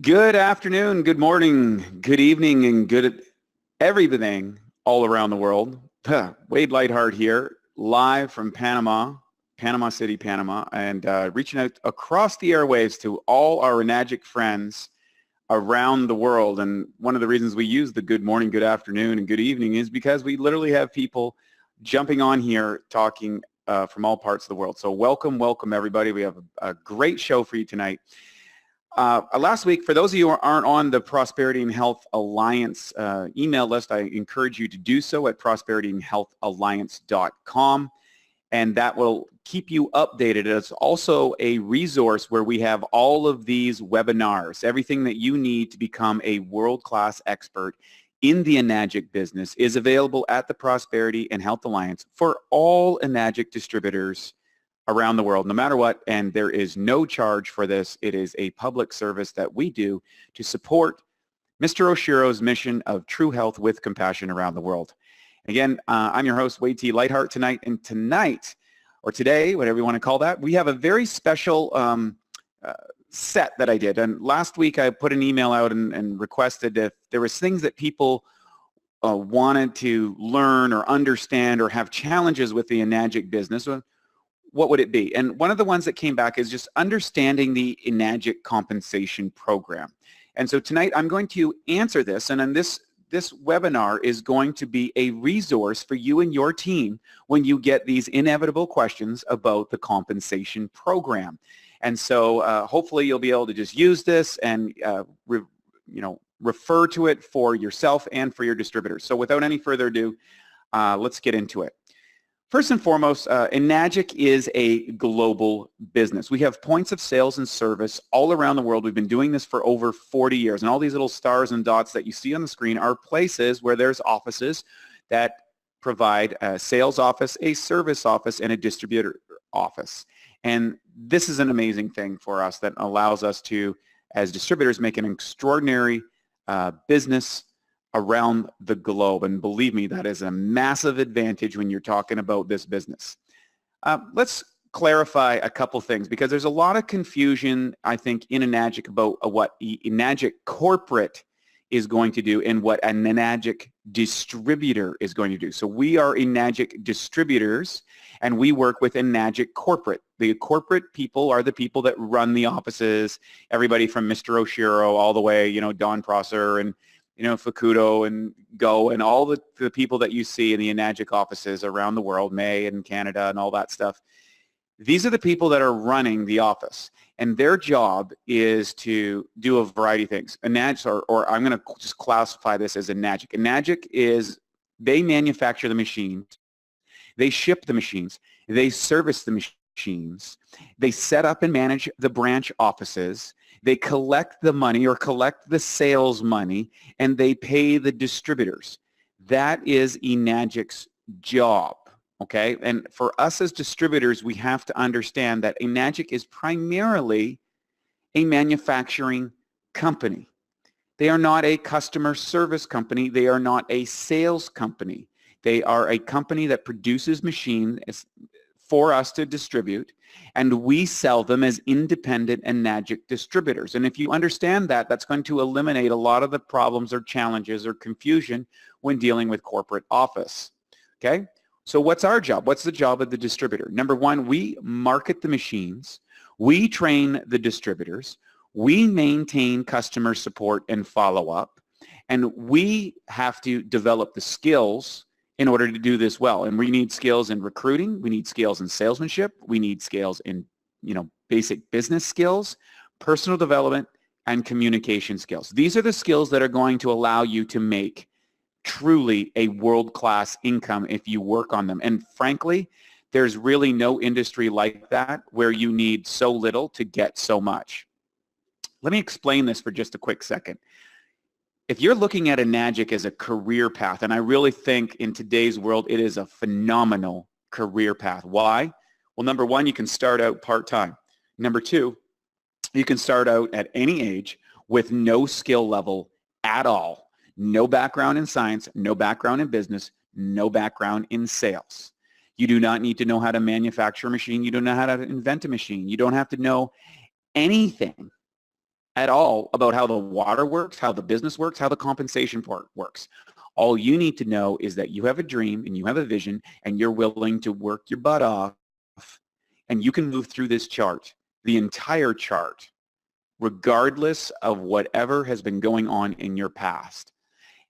Good afternoon, good morning, good evening, and good everything all around the world. Wade Lightheart here, live from Panama, Panama City, Panama, and reaching out across the airwaves to all our Enagic friends around the world. And one of the reasons we use the good morning, good afternoon, and good evening is because we literally have people jumping on here talking from all parts of the world. So welcome everybody. We have a great show for you tonight. Last week, for those of you who aren't on the Prosperity and Health Alliance email list, I encourage you to do so at prosperityandhealthalliance.com, and that will keep you updated. It's also a resource where we have all of these webinars, everything that you need to become a world-class expert in the Enagic business is available at the Prosperity and Health Alliance for all Enagic distributors around the world, no matter what, and there is no charge for this. It is a public service that we do to support Mr. Oshiro's mission of true health with compassion around the world. Again, I'm your host, Wade T. Lightheart tonight, and tonight, or today, whatever you want to call that, we have a very special set that I did. And last week I put an email out and requested if there was things that people wanted to learn or understand or have challenges with the Enagic business. What would it be? And one of the ones that came back is just understanding the Enagic compensation program. And so tonight I'm going to answer this, and then this webinar is going to be a resource for you and your team when you get these inevitable questions about the compensation program. And so hopefully you'll be able to just use this and refer to it for yourself and for your distributors. So without any further ado, let's get into it. First and foremost, Enagic is a global business. We have points of sales and service all around the world. We've been doing this for over 40 years, and all these little stars and dots that you see on the screen are places where there's offices that provide a sales office, a service office, and a distributor office. And this is an amazing thing for us that allows us to, as distributors, make an extraordinary business around the globe. And believe me, that is a massive advantage when you're talking about this business. Let's clarify a couple things, because there's a lot of confusion, I think, in Enagic about what Enagic corporate is going to do and what an Enagic distributor is going to do. So we are Enagic distributors, and we work with Enagic corporate. The corporate people are the people that run the offices, everybody from Mr. Oshiro all the way, Don Prosser and Fukudo and Go and all the people that you see in the Enagic offices around the world, May and Canada and all that stuff. These are the people that are running the office, and their job is to do a variety of things. Enagic, or I'm going to just classify this as Enagic. Enagic is, they manufacture the machines, they ship the machines, they service the machines, they set up and manage the branch offices, they collect the money or collect the sales money, and they pay the distributors. That is Enagic's job, okay? And for us as distributors, we have to understand that Enagic is primarily a manufacturing company. They are not a customer service company. They are not a sales company. They are a company that produces machines for us to distribute, and we sell them as independent Enagic distributors. And if you understand that, that's going to eliminate a lot of the problems or challenges or confusion when dealing with corporate office. Okay? So what's our job? What's the job of the distributor? Number one, we market the machines, we train the distributors, we maintain customer support and follow-up, and we have to develop the skills in order to do this well. And we need skills in recruiting, we need skills in salesmanship, we need skills in, basic business skills, personal development, and communication skills. These are the skills that are going to allow you to make truly a world-class income if you work on them. And frankly, there's really no industry like that where you need so little to get so much. Let me explain this for just a quick second. If you're looking at Enagic as a career path, and I really think in today's world it is a phenomenal career path. Why? Well, number one, you can start out part-time. Number two, you can start out at any age with no skill level at all. No background in science, no background in business, no background in sales. You do not need to know how to manufacture a machine. You don't know how to invent a machine. You don't have to know anything at all about how the water works, how the business works, how the compensation part works. All you need to know is that you have a dream and you have a vision and you're willing to work your butt off, and you can move through this chart, the entire chart, regardless of whatever has been going on in your past.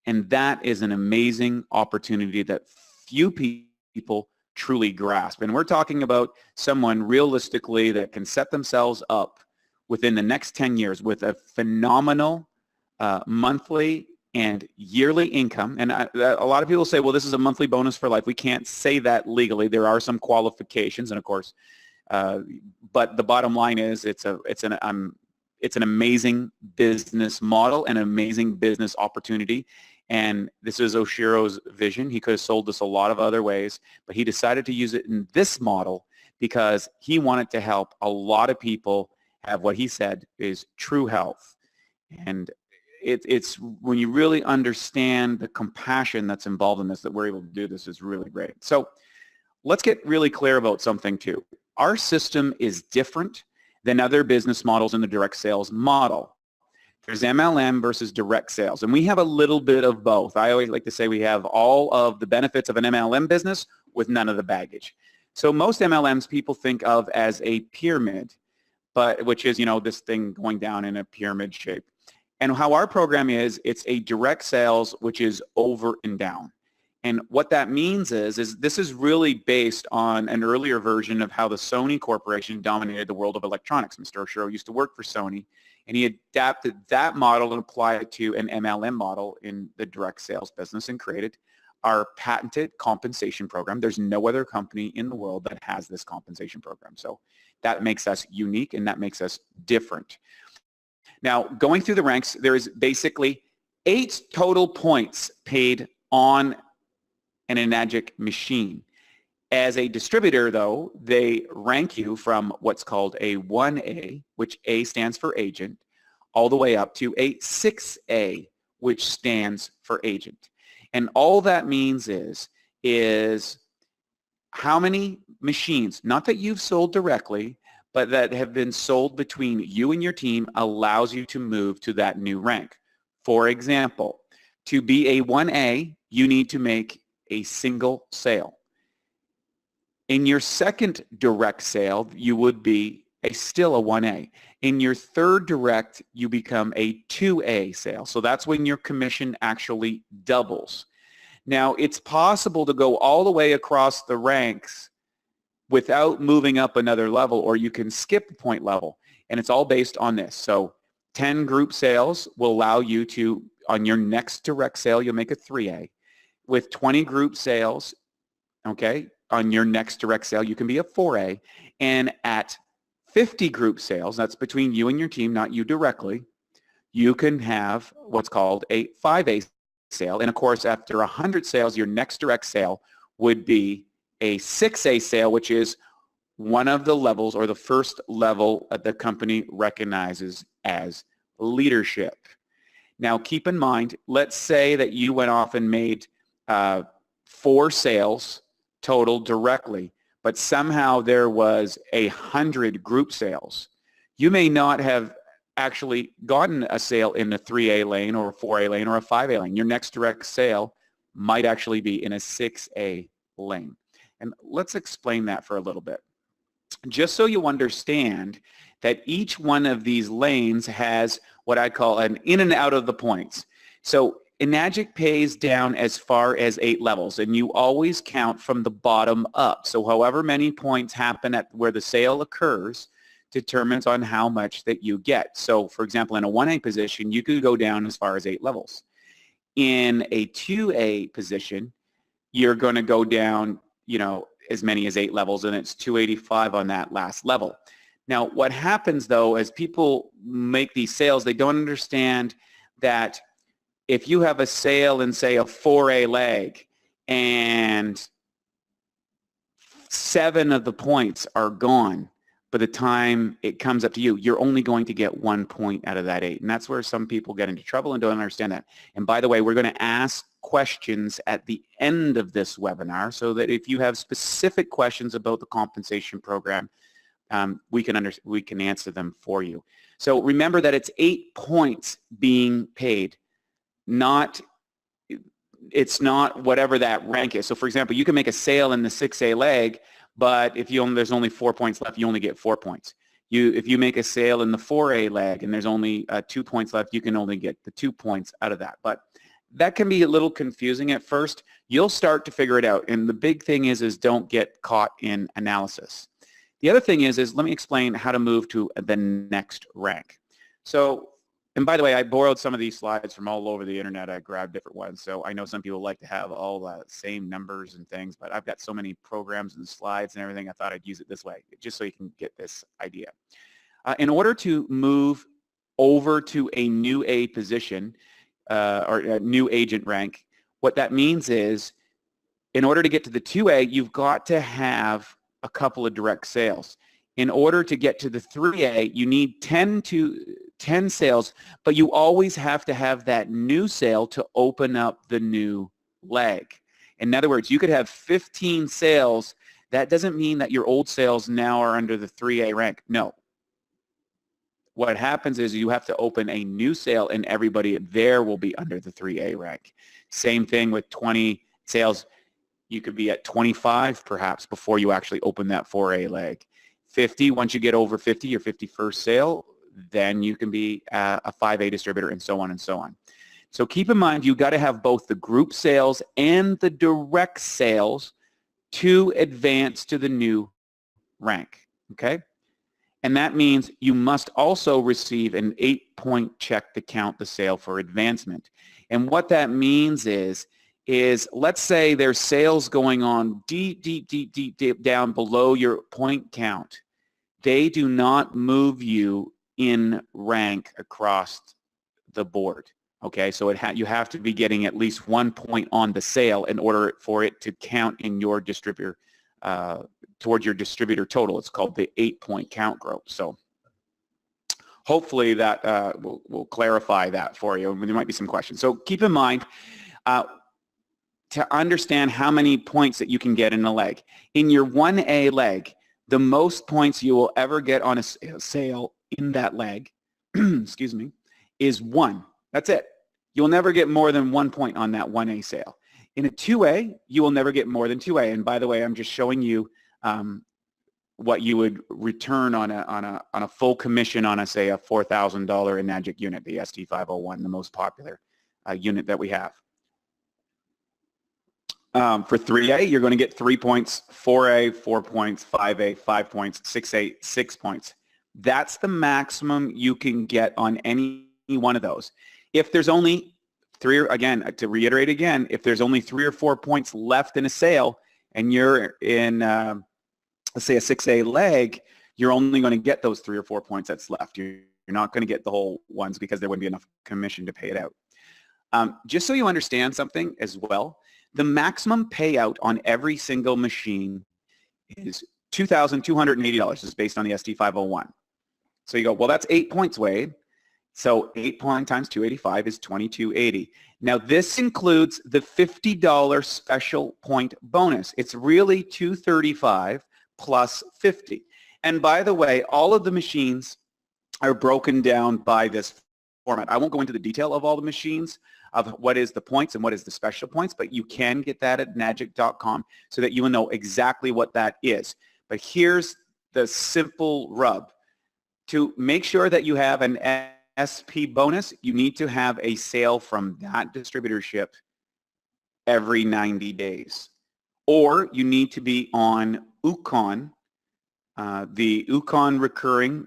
And that is an amazing opportunity that few people truly grasp. And we're talking about someone realistically that can set themselves up within the next 10 years with a phenomenal monthly and yearly income. And a lot of people say, well, this is a monthly bonus for life. We can't say that legally. There are some qualifications, and of course, but the bottom line is it's an amazing business model, an amazing business opportunity. And this is Oshiro's vision. He could have sold this a lot of other ways, but he decided to use it in this model because he wanted to help a lot of people have what he said is true health. And it's when you really understand the compassion that's involved in this that we're able to do this is really great. So let's get really clear about something too. Our system is different than other business models in the direct sales model. There's MLM versus direct sales, and we have a little bit of both. I always like to say we have all of the benefits of an MLM business with none of the baggage. So most MLMs people think of as a pyramid, but which is, you know, this thing going down in a pyramid shape. And how our program is, it's a direct sales, which is over and down. And what that means is this is really based on an earlier version of how the Sony Corporation dominated the world of electronics. Mr. Oshiro used to work for Sony, and he adapted that model and applied it to an MLM model in the direct sales business and created our patented compensation program. There's no other company in the world that has this compensation program. So that makes us unique and that makes us different. Now, going through the ranks, there is basically 8 total points paid on an Enagic machine. As a distributor, though, they rank you from what's called a 1A, which A stands for agent, all the way up to a 6A, which stands for agent. And all that means is how many machines, not that you've sold directly, but that have been sold between you and your team allows you to move to that new rank. For example, to be a 1A, you need to make a single sale. In your second direct sale, you would be still a 1A. In your third direct, you become a 2A sale. So that's when your commission actually doubles. Now, it's possible to go all the way across the ranks without moving up another level, or you can skip the point level. And it's all based on this. So 10 group sales will allow you to, on your next direct sale, you'll make a 3A. With 20 group sales, okay, on your next direct sale, you can be a 4A. And at 50 group sales, that's between you and your team, not you directly, you can have what's called a 5A sale. And of course, after 100 sales, your next direct sale would be a 6A sale, which is one of the levels or the first level that the company recognizes as leadership. Now, keep in mind, let's say that you went off and made 4 sales total directly, but somehow there was 100 group sales. You may not have actually gotten a sale in the 3A lane or a 4A lane or a 5A lane. Your next direct sale might actually be in a 6A lane. And let's explain that for a little bit. Just so you understand that each one of these lanes has what I call an in and out of the points. So Enagic pays down as far as 8 levels, and you always count from the bottom up. So however many points happen at where the sale occurs determines on how much that you get. So for example, in a 1A position, you could go down as far as 8 levels. In a 2A position, you're going to go down, you know, as many as 8 levels, and it's 285 on that last level. Now, what happens though, as people make these sales, they don't understand that if you have a sale in, say, a 4A leg and 7 of the points are gone by the time it comes up to you, you're only going to get 1 point out of that 8. And that's where some people get into trouble and don't understand that. And by the way, we're going to ask questions at the end of this webinar so that if you have specific questions about the compensation program, we can answer them for you. So remember that it's 8 points being paid, it's not whatever that rank is. So for example, you can make a sale in the 6A leg, but if there's only 4 points left, you only get 4 points. If you make a sale in the 4A leg and there's only 2 points left, you can only get the 2 points out of that. But that can be a little confusing at first. You'll start to figure it out. And the big thing is don't get caught in analysis. The other thing is let me explain how to move to the next rank. So, and by the way, I borrowed some of these slides from all over the internet. I grabbed different ones. So I know some people like to have all the same numbers and things, but I've got so many programs and slides and everything, I thought I'd use it this way, just so you can get this idea. In order to move over to a new A position, or a new agent rank, what that means is, in order to get to the 2A, you've got to have a couple of direct sales. In order to get to the 3A, you need 10 sales, but you always have to have that new sale to open up the new leg. In other words, you could have 15 sales. That doesn't mean that your old sales now are under the 3A rank. No. What happens is you have to open a new sale and everybody there will be under the 3A rank. Same thing with 20 sales. You could be at 25 perhaps before you actually open that 4A leg. 50, once you get over 50, your 51st sale, then you can be a 5A distributor, and so on and so on. So keep in mind, you got to have both the group sales and the direct sales to advance to the new rank, okay? And that means you must also receive an 8-point check to count the sale for advancement. And what that means is let's say there's sales going on deep down below your point count. They do not move you in rank across the board. Okay, so you have to be getting at least 1 point on the sale in order for it to count in your distributor, towards your distributor total. It's called the 8-point count group. So hopefully that will clarify that for you. There might be some questions. So keep in mind, to understand how many points that you can get in a leg. In your 1A leg, the most points you will ever get on a sale in that leg, excuse me, is 1. That's it. You'll never get more than 1 point on that 1A sale. In a 2A, you will never get more than 2A. And by the way, I'm just showing you what you would return on a full commission on say a $4,000 Enagic unit, the ST501, the most popular unit that we have. For 3A, you're going to get 3 points, 4A, 4 points, 5A, 5 points, 6A, 6 points. That's the maximum you can get on any one of those. If there's only to reiterate again, if there's only 3 or 4 points left in a sale and you're in, let's say a 6A leg, you're only going to get those 3 or 4 points that's left. You're not going to get the whole ones because there wouldn't be enough commission to pay it out. Just so you understand something as well, the maximum payout on every single machine is $2,280. This is based on the ST501. So you go, well, that's 8 points, Wade. So 8 points times 285 is 2280. Now this includes the $50 special point bonus. It's really 235 plus 50. And by the way, all of the machines are broken down by this format. I won't go into the detail of all the machines of what is the points and what is the special points, but you can get that at enagic.com so that you will know exactly what that is. But here's the simple rub. To make sure that you have an SP bonus, you need to have a sale from that distributorship every 90 days. Or you need to be on UConn, the UConn recurring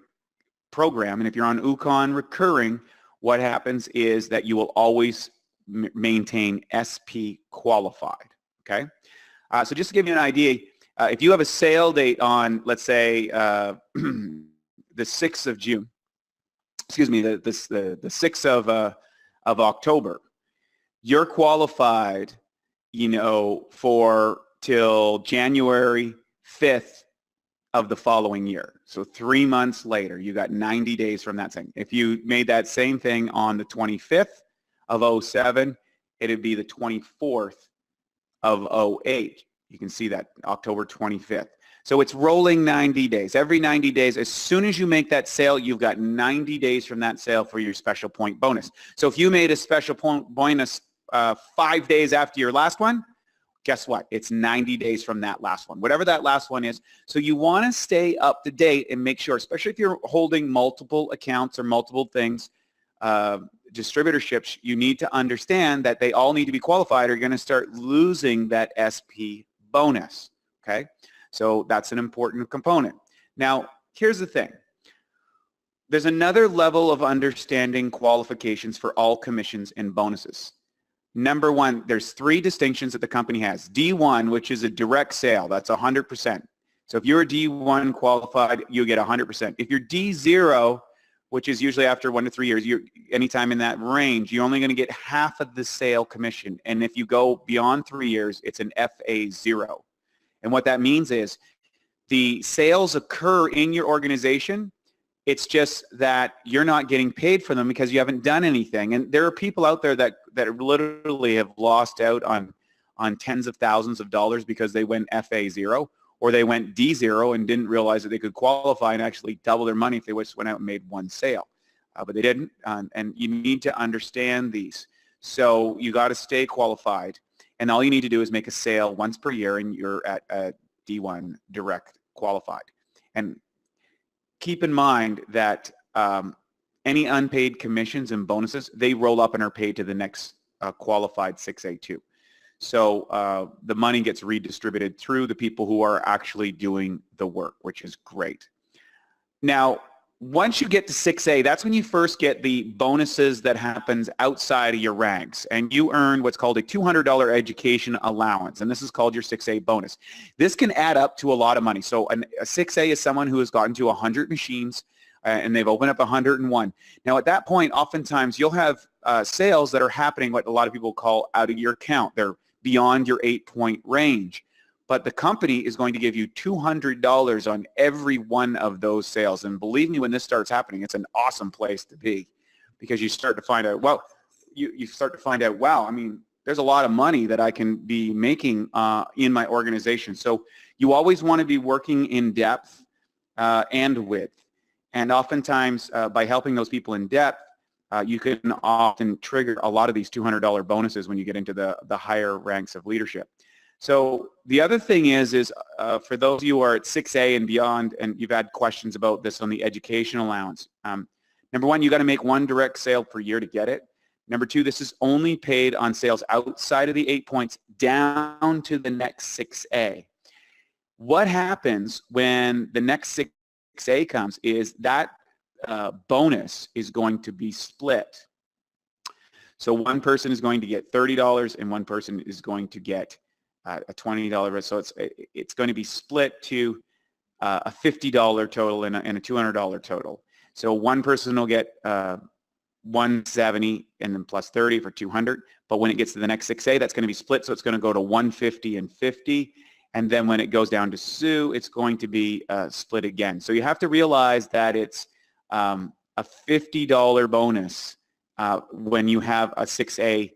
program. And if you're on UConn recurring, what happens is that you will always maintain SP qualified, okay? So just to give you an idea, if you have a sale date on, let's say, the 6th of June, excuse me, the 6th of October, you're qualified, you know, for till January 5th of the following year. So 3 months later, you got 90 days from that thing. If you made that same thing on the 25th of 07, it'd be the 24th of 08. You can see that, October 25th. So it's rolling 90 days. Every 90 days, as soon as you make that sale, you've got 90 days from that sale for your special point bonus. So if you made a special point bonus 5 days after your last one, guess what? It's 90 days from that last one, whatever that last one is. So you want to stay up to date and make sure, especially if you're holding multiple accounts or multiple things, distributorships, you need to understand that they all need to be qualified or you're going to start losing that SP bonus, okay? So that's an important component. Now, here's the thing. There's another level of understanding qualifications for all commissions and bonuses. Number one, there's 3 distinctions that the company has. D1, which is a direct sale, that's 100%. So if you're a D1 qualified, you get 100%. If you're D0, which is usually after 1 to 3 years, anytime in that range, you're only going to get half of the sale commission. And if you go beyond 3 years, it's an FA0. And what that means is the sales occur in your organization. It's just that you're not getting paid for them because you haven't done anything. And there are people out there that literally have lost out on tens of thousands of dollars because they went FA0 or they went D0 and didn't realize that they could qualify and actually double their money if they just went out and made 1 sale. But they didn't, and you need to understand these. So you got to stay qualified, and all you need to do is make a sale once per year and you're at a D1 direct qualified. And keep in mind that any unpaid commissions and bonuses, they roll up and are paid to the next qualified 6A2. So the money gets redistributed through the people who are actually doing the work, which is great. Now, once you get to 6A, that's when you first get the bonuses that happens outside of your ranks, and you earn what's called a $200 education allowance, and this is called your 6A bonus. This can add up to a lot of money. So a 6A is someone who has gotten to 100 machines, and they've opened up 101. Now, at that point, oftentimes you'll have sales that are happening what a lot of people call out of your count. They're beyond your 8-point range. But the company is going to give you $200 on every one of those sales. And believe me, when this starts happening, it's an awesome place to be, because you start to find out, well, you start to find out, wow, I mean, there's a lot of money that I can be making in my organization. So you always want to be working in depth and width. And oftentimes, by helping those people in depth, you can often trigger a lot of these $200 bonuses when you get into the higher ranks of leadership. So the other thing is for those of you who are at 6A and beyond, and you've had questions about this on the education allowance, number one, you got to make 1 direct sale per year to get it. Number 2, this is only paid on sales outside of the 8 points down to the next 6A. What happens when the next 6A comes is that bonus is going to be split. So one person is going to get $30 and one person is going to get a $20. So it's going to be split to a $50 total and a $200 total. So one person will get $170 and then plus 30 for $200. But when it gets to the next 6A, that's going to be split. So it's going to go to $150 and $50. And then when it goes down to Sue, it's going to be split again. So you have to realize that it's a $50 bonus when you have a 6A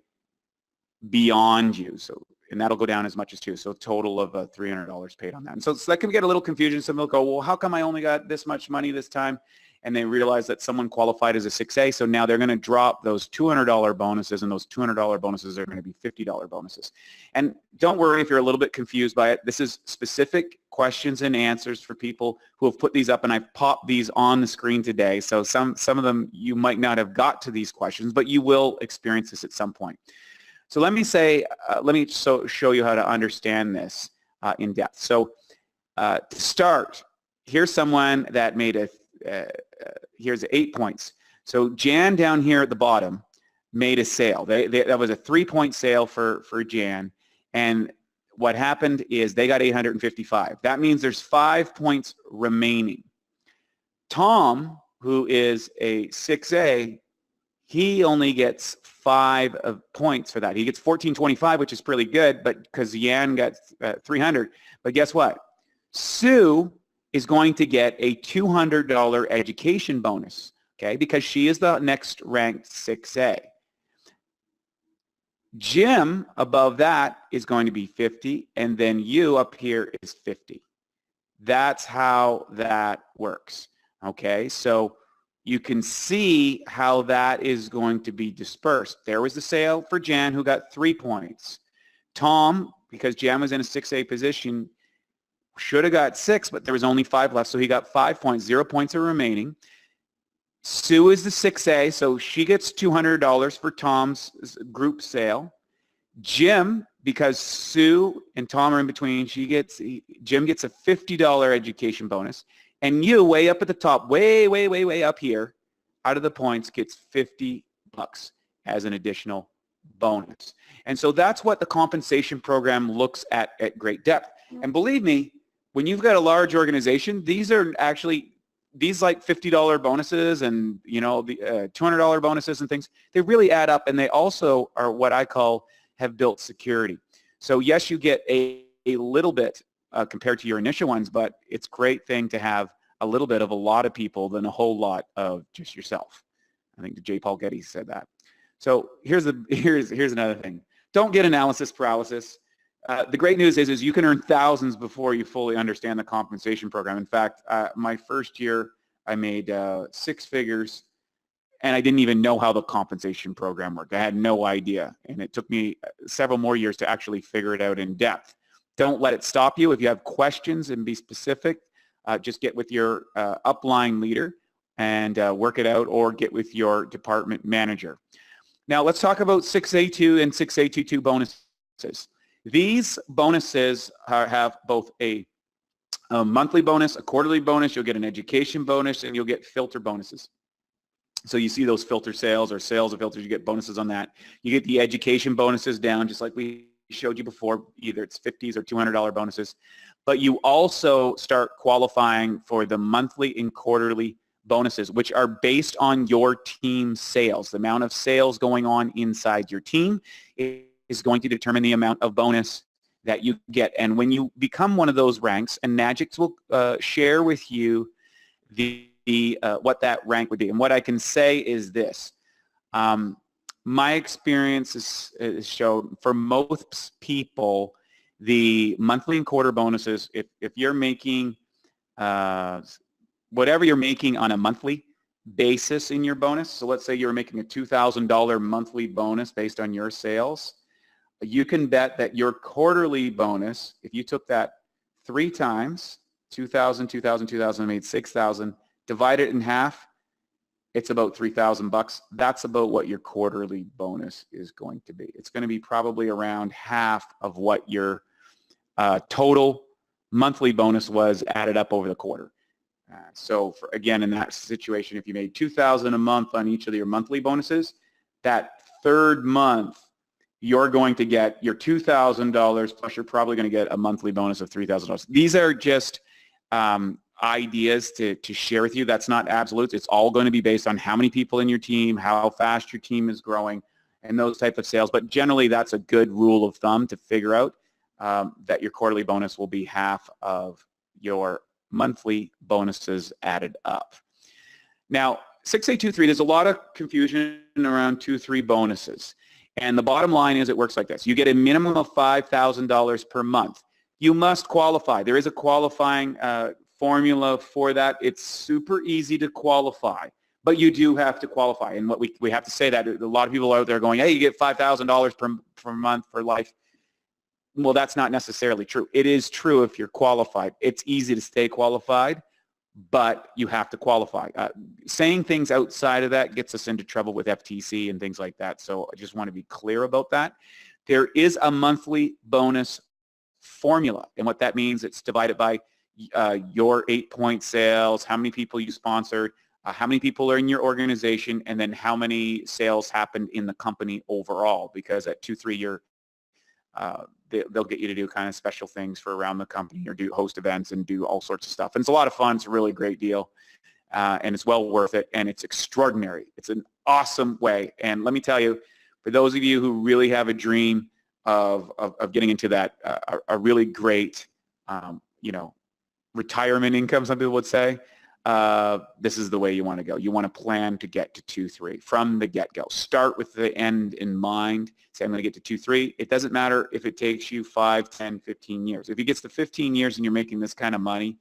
beyond you. So, and that'll go down as much as 2. So a total of $300 paid on that. And so that can get a little confusing. Some will go, well, how come I only got this much money this time? And they realize that someone qualified as a 6A, so now they're going to drop those $200 bonuses, and those $200 bonuses are going to be $50 bonuses. And don't worry if you're a little bit confused by it. This is specific questions and answers for people who have put these up, and I've popped these on the screen today. So some of them you might not have got to these questions, but you will experience this at some point. So let me show you how to understand this in depth. So to start, here's someone that made here's 8 points. So Jan down here at the bottom made a sale. That was a 3-point sale for Jan, and what happened is they got 855. That means there's 5 points remaining. Tom, who is a 6A, he only gets 5 points for that. He gets 1425, which is pretty good, but because Jan got 300. But guess what? Sue is going to get a $200 education bonus, okay, because she is the next ranked 6A. Jim above that is going to be 50, and then you up here is 50. That's how that works. Okay, so you can see how that is going to be dispersed. There was the sale for Jan, who got 3 points. Tom, because Jan was in a 6A position, should have got 6, but there was only 5 left, so he got 5 points. 0 points are remaining. Sue is the 6A, so she gets $200 for Tom's group sale. Jim, because Sue and Tom are in between, Jim gets a $50 education bonus. And you, way up at the top, way up here, out of the points, gets $50 as an additional bonus. And so that's what the compensation program looks at great depth. And believe me, when you've got a large organization, these are actually, these like $50 bonuses and, you know, the $200 bonuses and things, they really add up, and they also are what I call have built security. So yes, you get a little bit compared to your initial ones, but it's a great thing to have a little bit of a lot of people than a whole lot of just yourself. I think J. Paul Getty said that. So here's another thing. Don't get analysis paralysis. The great news is you can earn thousands before you fully understand the compensation program. In fact, my first year I made 6 figures, and I didn't even know how the compensation program worked. I had no idea, and it took me several more years to actually figure it out in depth. Don't let it stop you. If you have questions, and be specific, just get with your upline leader and work it out, or get with your department manager. Now let's talk about 6A2 and 6A22 bonuses. These bonuses have both a monthly bonus, a quarterly bonus, you'll get an education bonus, and you'll get filter bonuses. So you see those filter sales or sales of filters, you get bonuses on that. You get the education bonuses down, just like we showed you before, either it's $50s or $200 bonuses. But you also start qualifying for the monthly and quarterly bonuses, which are based on your team sales. The amount of sales going on inside your team is going to determine the amount of bonus that you get. And when you become one of those ranks, Enagic will share with you what that rank would be. And what I can say is this. My experience is shown for most people, the monthly and quarter bonuses, if you're making whatever you're making on a monthly basis in your bonus, so let's say you're making a $2,000 monthly bonus based on your sales, you can bet that your quarterly bonus, if you took that 3 times, 2,000, 2,000, 2,000, made 6,000, divide it in half, it's about $3,000. That's about what your quarterly bonus is going to be. It's going to be probably around half of what your total monthly bonus was added up over the quarter. So again, in that situation, if you made $2,000 a month on each of your monthly bonuses, that third month, you're going to get your $2,000 plus you're probably going to get a monthly bonus of $3,000. These are just ideas to share with you. That's not absolute. It's all going to be based on how many people in your team, how fast your team is growing, and those type of sales. But generally, that's a good rule of thumb to figure out that your quarterly bonus will be half of your monthly bonuses added up. Now, 6A23, there's a lot of confusion around 2-3 bonuses. And the bottom line is it works like this. You get a minimum of $5,000 per month. You must qualify. There is a qualifying formula for that. It's super easy to qualify, but you do have to qualify. And what we have to say that a lot of people out there going, hey, you get $5,000 per month for life. Well, that's not necessarily true. It is true if you're qualified. It's easy to stay qualified, but you have to qualify. Saying things outside of that gets us into trouble with FTC and things like that. So I just want to be clear about that. There is a monthly bonus formula, and what that means, it's divided by your 8-point sales, how many people you sponsored, how many people are in your organization, and then how many sales happened in the company overall, because at 2-3 year they'll get you to do kind of special things for around the company, or do host events and do all sorts of stuff. And it's a lot of fun. It's a really great deal, and it's well worth it, and it's extraordinary. It's an awesome way. And let me tell you, for those of you who really have a dream of getting into that, a really great, retirement income, some people would say, this is the way you want to go. You want to plan to get to 2-3 from the get-go. Start with the end in mind. Say, I'm going to get to 2-3. It doesn't matter if it takes you 5, 10, 15 years. If it gets to 15 years and you're making this kind of money,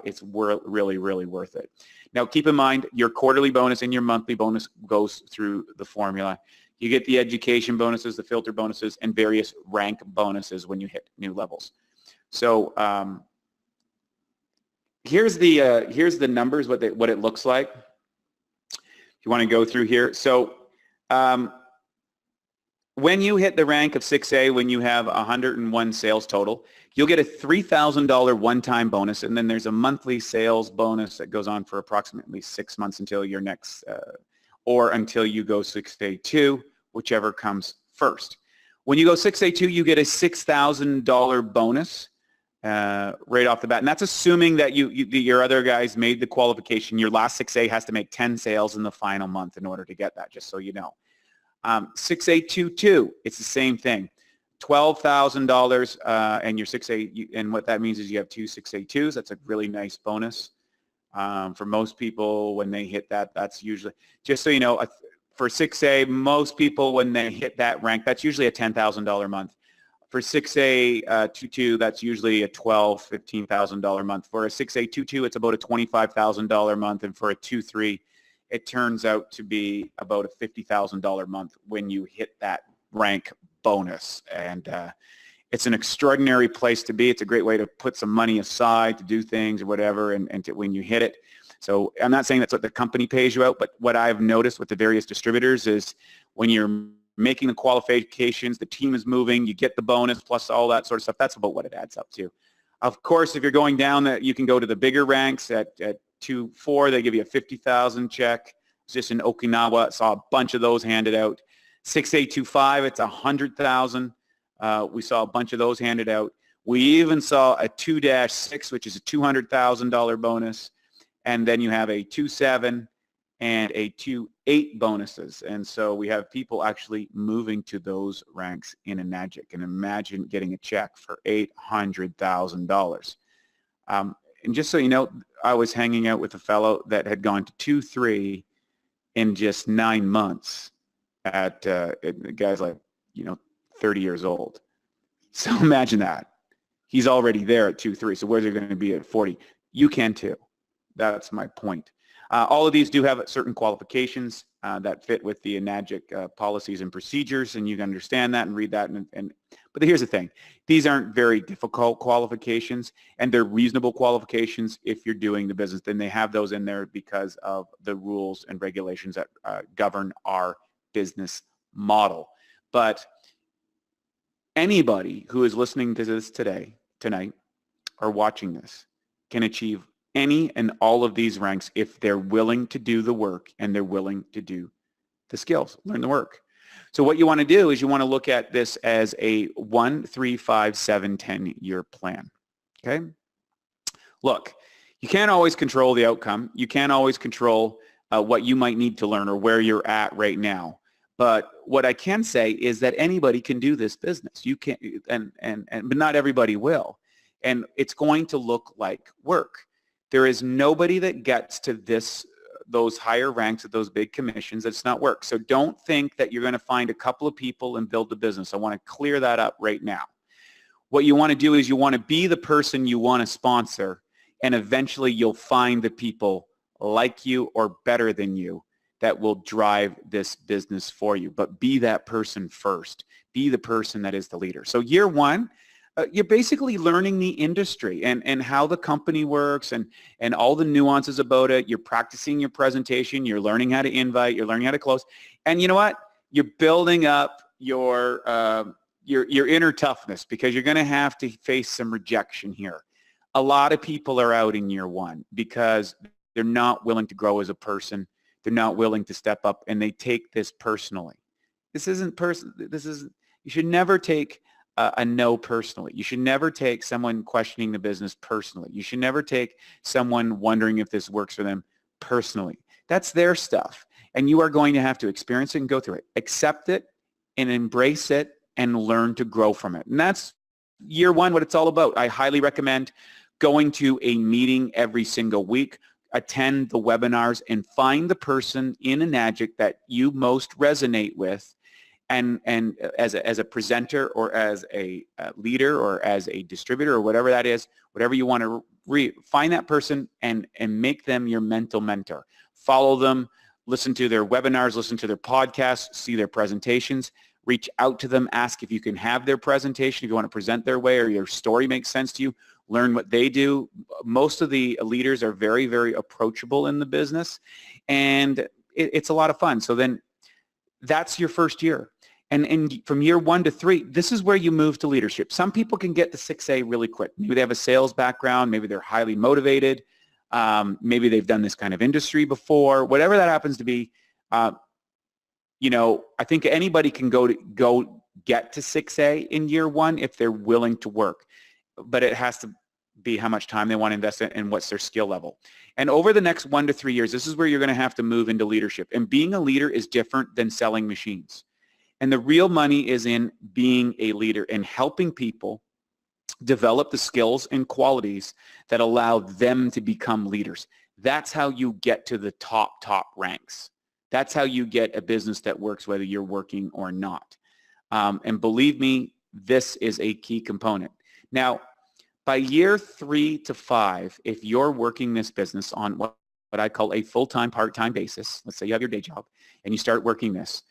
it's really, really worth it. Now, keep in mind, your quarterly bonus and your monthly bonus goes through the formula. You get the education bonuses, the filter bonuses, and various rank bonuses when you hit new levels. So here's the numbers, what it looks like. If you want to go through here. So when you hit the rank of 6A, when you have 101 sales total, you'll get a $3,000 one-time bonus, and then there's a monthly sales bonus that goes on for approximately 6 months until your next, or until you go 6A2, whichever comes first. When you go 6A2, you get a $6,000 bonus right off the bat, and that's assuming that your other guys made the qualification. Your last 6A has to make 10 sales in the final month in order to get that, just so you know. 6A22, it's the same thing. $12,000 and your 6A, and what that means is you have two 6A2s. That's a really nice bonus. For most people, when they hit that, that's usually, just so you know, for 6A, most people, when they hit that rank, that's usually a $10,000 a month. For 6A22, that's usually a $12,000, $15,000 a month. For a 6A22, it's about a $25,000 a month, and for a 2-3, it turns out to be about a $50,000 a month when you hit that rank bonus. And it's an extraordinary place to be. It's a great way to put some money aside to do things or whatever, and when you hit it. So I'm not saying that's what the company pays you out, but what I've noticed with the various distributors is when you're making the qualifications, the team is moving, you get the bonus plus all that sort of stuff. That's about what it adds up to. Of course, if you're going down, that you can go to the bigger ranks at 2-4, they give you a $50,000 check. It's just in Okinawa, saw a bunch of those handed out. 6A25, it's $100,000. We saw a bunch of those handed out. We even saw a 2-6, which is a $200,000 bonus, and then you have a 2-7 and a 2-8 bonuses. And so we have people actually moving to those ranks in Enagic. And imagine getting a check for $800,000. And just so you know, I was hanging out with a fellow that had gone to 2-3 in just 9 months at the guy's like, 30 years old. So imagine that. He's already there at 2-3. So where's he going to be at 40? You can too. That's my point. All of these do have certain qualifications that fit with the Enagic policies and procedures, and you can understand that and read that. But here's the thing. These aren't very difficult qualifications, and they're reasonable qualifications if you're doing the business. Then they have those in there because of the rules and regulations that govern our business model. But anybody who is listening to this tonight, or watching this can achieve any and all of these ranks if they're willing to do the work and they're willing to do the skills, learn the work. So what you want to do is you want to look at this as a 1, 3, 5, 7, 10-year plan. Okay? Look, you can't always control the outcome. You can't always control what you might need to learn or where you're at right now. But what I can say is that anybody can do this business. You can, but not everybody will. And it's going to look like work. There is nobody that gets to those higher ranks at those big commissions that's not work. So don't think that you're going to find a couple of people and build the business. I want to clear that up right now. What you want to do is you want to be the person you want to sponsor, and eventually you'll find the people like you or better than you that will drive this business for you. But be that person first. Be the person that is the leader. So year one, you're basically learning the industry and how the company works and all the nuances about it. You're practicing your presentation. You're learning how to invite. You're learning how to close. And you know what? You're building up your inner toughness, because you're going to have to face some rejection here. A lot of people are out in year one because they're not willing to grow as a person. They're not willing to step up, and they take this personally. This isn't personal. You should never take a no personally. You should never take someone questioning the business personally. You should never take someone wondering if this works for them personally. That's their stuff, and you are going to have to experience it and go through it. Accept it and embrace it and learn to grow from it. And that's year one, what it's all about. I highly recommend going to a meeting every single week, attend the webinars, and find the person in Enagic that you most resonate with, and as a presenter or as a leader or as a distributor or whatever that is, whatever you want to find that person and make them your mental mentor. Follow them, listen to their webinars, listen to their podcasts, see their presentations, reach out to them, ask if you can have their presentation, if you want to present their way or your story makes sense to you, learn what they do. Most of the leaders are very, very approachable in the business, and it's a lot of fun. So then that's your first year. And from year 1 to 3, this is where you move to leadership. Some people can get to 6A really quick. Maybe they have a sales background. Maybe they're highly motivated. Maybe they've done this kind of industry before. Whatever that happens to be, you know, I think anybody can go get to 6A in year 1 if they're willing to work. But it has to be how much time they want to invest in and what's their skill level. And over the next 1 to 3 years, this is where you're going to have to move into leadership. And being a leader is different than selling machines. And the real money is in being a leader and helping people develop the skills and qualities that allow them to become leaders. That's how you get to the top ranks. That's how you get a business that works whether you're working or not. And believe me, this is a key component. Now, by year 3 to 5, if you're working this business on what I call a full-time, part-time basis, let's say you have your day job and you start working this,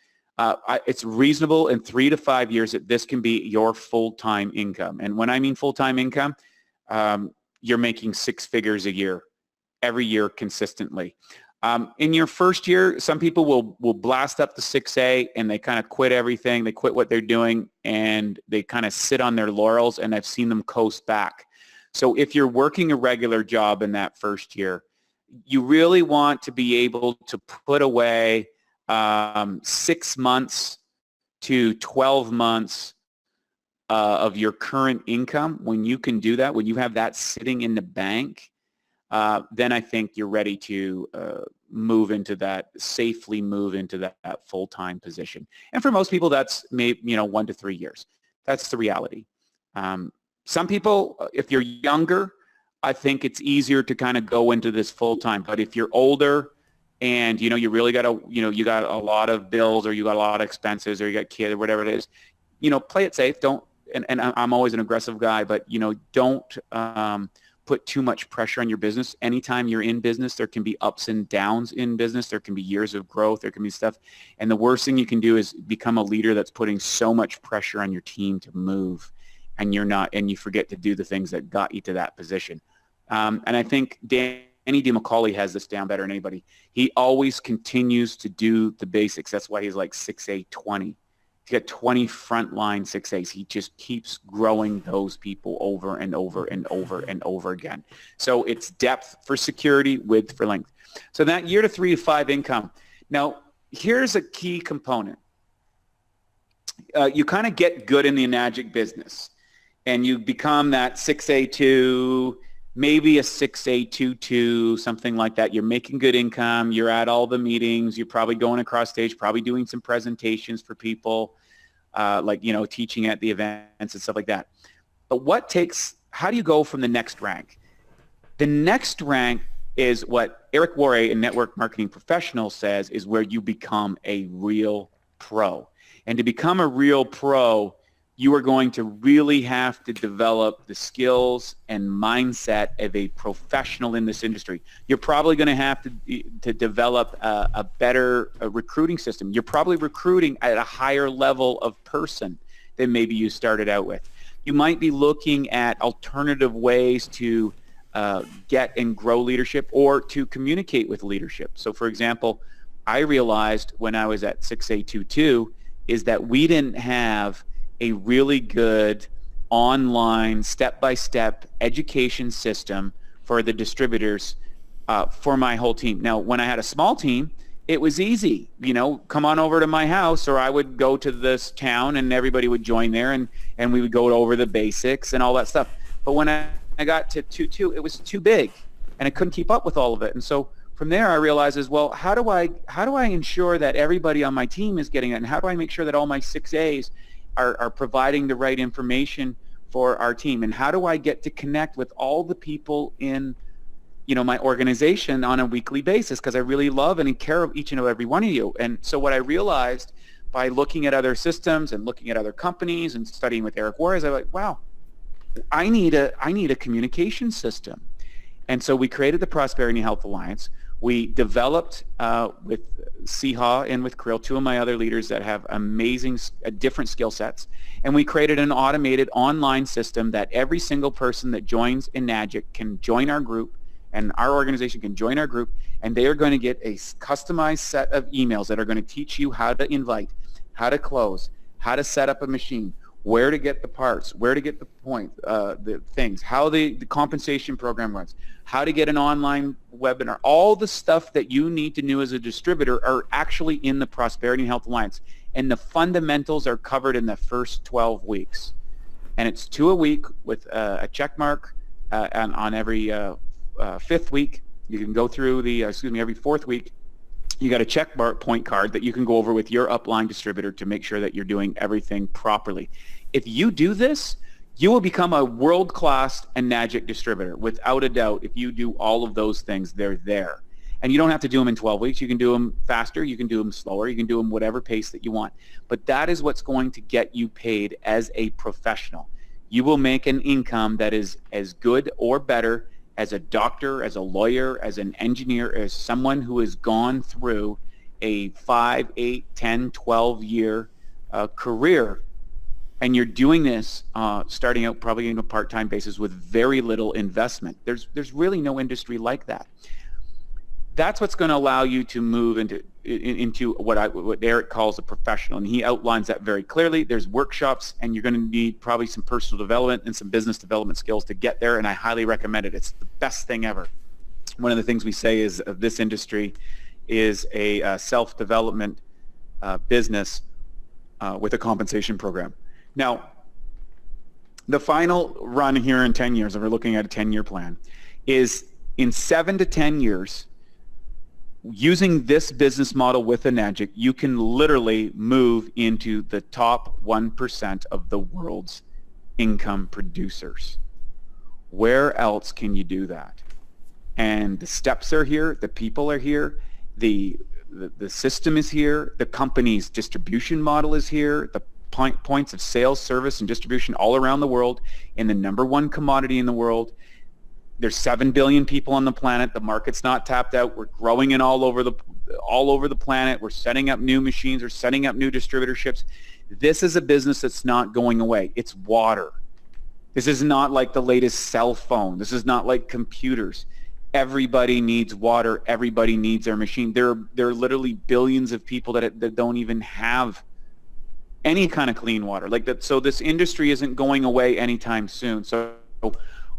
it's reasonable in 3 to 5 years that this can be your full-time income. And when I mean full-time income, you're making 6 figures a year, every year consistently. In your first year, some people will blast up to 6A and they kind of quit everything. They quit what they're doing and they kind of sit on their laurels, and I've seen them coast back. So if you're working a regular job in that first year, you really want to be able to put away 6 months to 12 months of your current income. When you can do that, when you have that sitting in the bank, then I think you're ready to safely move into that full-time position. And for most people, that's maybe 1 to 3 years. That's the reality. Some people, if you're younger, I think it's easier to kind of go into this full-time. But if you're older and you really got you got a lot of bills, or you got a lot of expenses, or you got kids, or whatever it is, play it safe. Don't. And I'm always an aggressive guy, but don't put too much pressure on your business. Anytime you're in business, there can be ups and downs in business. There can be years of growth. There can be stuff. And the worst thing you can do is become a leader that's putting so much pressure on your team to move, and you forget to do the things that got you to that position. And I think Danny D. McCauley has this down better than anybody. He always continues to do the basics. That's why he's like 6A 20. He's got 20 frontline 6As. He just keeps growing those people over and over and over and over again. So it's depth for security, width for length. So that year to 3 to 5 income. Now, here's a key component. You kind of get good in the Enagic business, and you become that 6A2, maybe a 6A22, something like that. You're making good income. You're at all the meetings. You're probably going across stage, probably doing some presentations for people, teaching at the events and stuff like that. But how do you go from the next rank? The next rank is what Eric Worre in Network Marketing Professional says is where you become a real pro. And to become a real pro, you are going to really have to develop the skills and mindset of a professional in this industry. You're probably going to have to develop a better recruiting system. You're probably recruiting at a higher level of person than maybe you started out with. You might be looking at alternative ways to get and grow leadership, or to communicate with leadership. So for example, I realized when I was at 6A22 is that we didn't have a really good online step-by-step education system for the distributors for my whole team. Now, when I had a small team, it was easy. Come on over to my house, or I would go to this town and everybody would join there, and we would go over the basics and all that stuff. But when I got to 2.2, it was too big, and I couldn't keep up with all of it. And so from there, I realized how do I ensure that everybody on my team is getting it, and how do I make sure that all my 6As are providing the right information for our team, and how do I get to connect with all the people in my organization on a weekly basis, because I really love and care of each and every one of you. And so what I realized by looking at other systems and looking at other companies and studying with Eric Warres, I was like, wow, I need a communication system. And so we created the Prosperity and Health Alliance. We developed with Siha and with Krill, two of my other leaders that have amazing, different skill sets. And we created an automated online system that every single person that joins Enagic can join our group, and our organization can join our group, and they are going to get a customized set of emails that are going to teach you how to invite, how to close, how to set up a machine, where to get the parts, where to get the things, how the compensation program runs, how to get an online webinar. All the stuff that you need to know as a distributor are actually in the Prosperity and Health Alliance. And the fundamentals are covered in the first 12 weeks. And it's 2 a week with a check mark on every 5th week. You can go through every 4th week. You got a check point card that you can go over with your upline distributor to make sure that you're doing everything properly. If you do this, you will become a world-class Enagic distributor, without a doubt. If you do all of those things, they're there. And you don't have to do them in 12 weeks. You can do them faster. You can do them slower. You can do them whatever pace that you want. But that is what's going to get you paid as a professional. You will make an income that is as good or better as a doctor, as a lawyer, as an engineer, as someone who has gone through a 5, 8, 10, 12-year career. And you're doing this starting out probably on a part-time basis with very little investment. There's really no industry like that. That's what's going to allow you to move into what Eric calls a professional, and he outlines that very clearly. There's workshops, and you're going to need probably some personal development and some business development skills to get there, and I highly recommend it. It's the best thing ever. One of the things we say is this industry is a self-development business with a compensation program. Now, the final run here in 10 years, if we're looking at a 10-year plan, is in 7 to 10 years, using this business model with Enagic, you can literally move into the top 1% of the world's income producers. Where else can you do that? And the steps are here, the people are here, the system is here, the company's distribution model is here, the points of sales, service, and distribution all around the world in the #1 commodity in the world. There's 7 billion people on the planet. The market's not tapped out. We're growing in all over the planet. We're setting up new machines. We're setting up new distributorships. This is a business that's not going away. It's water. This is not like the latest cell phone. This is not like computers. Everybody needs water. Everybody needs their machine. There are literally billions of people that don't even have any kind of clean water like that. So this industry isn't going away anytime soon. So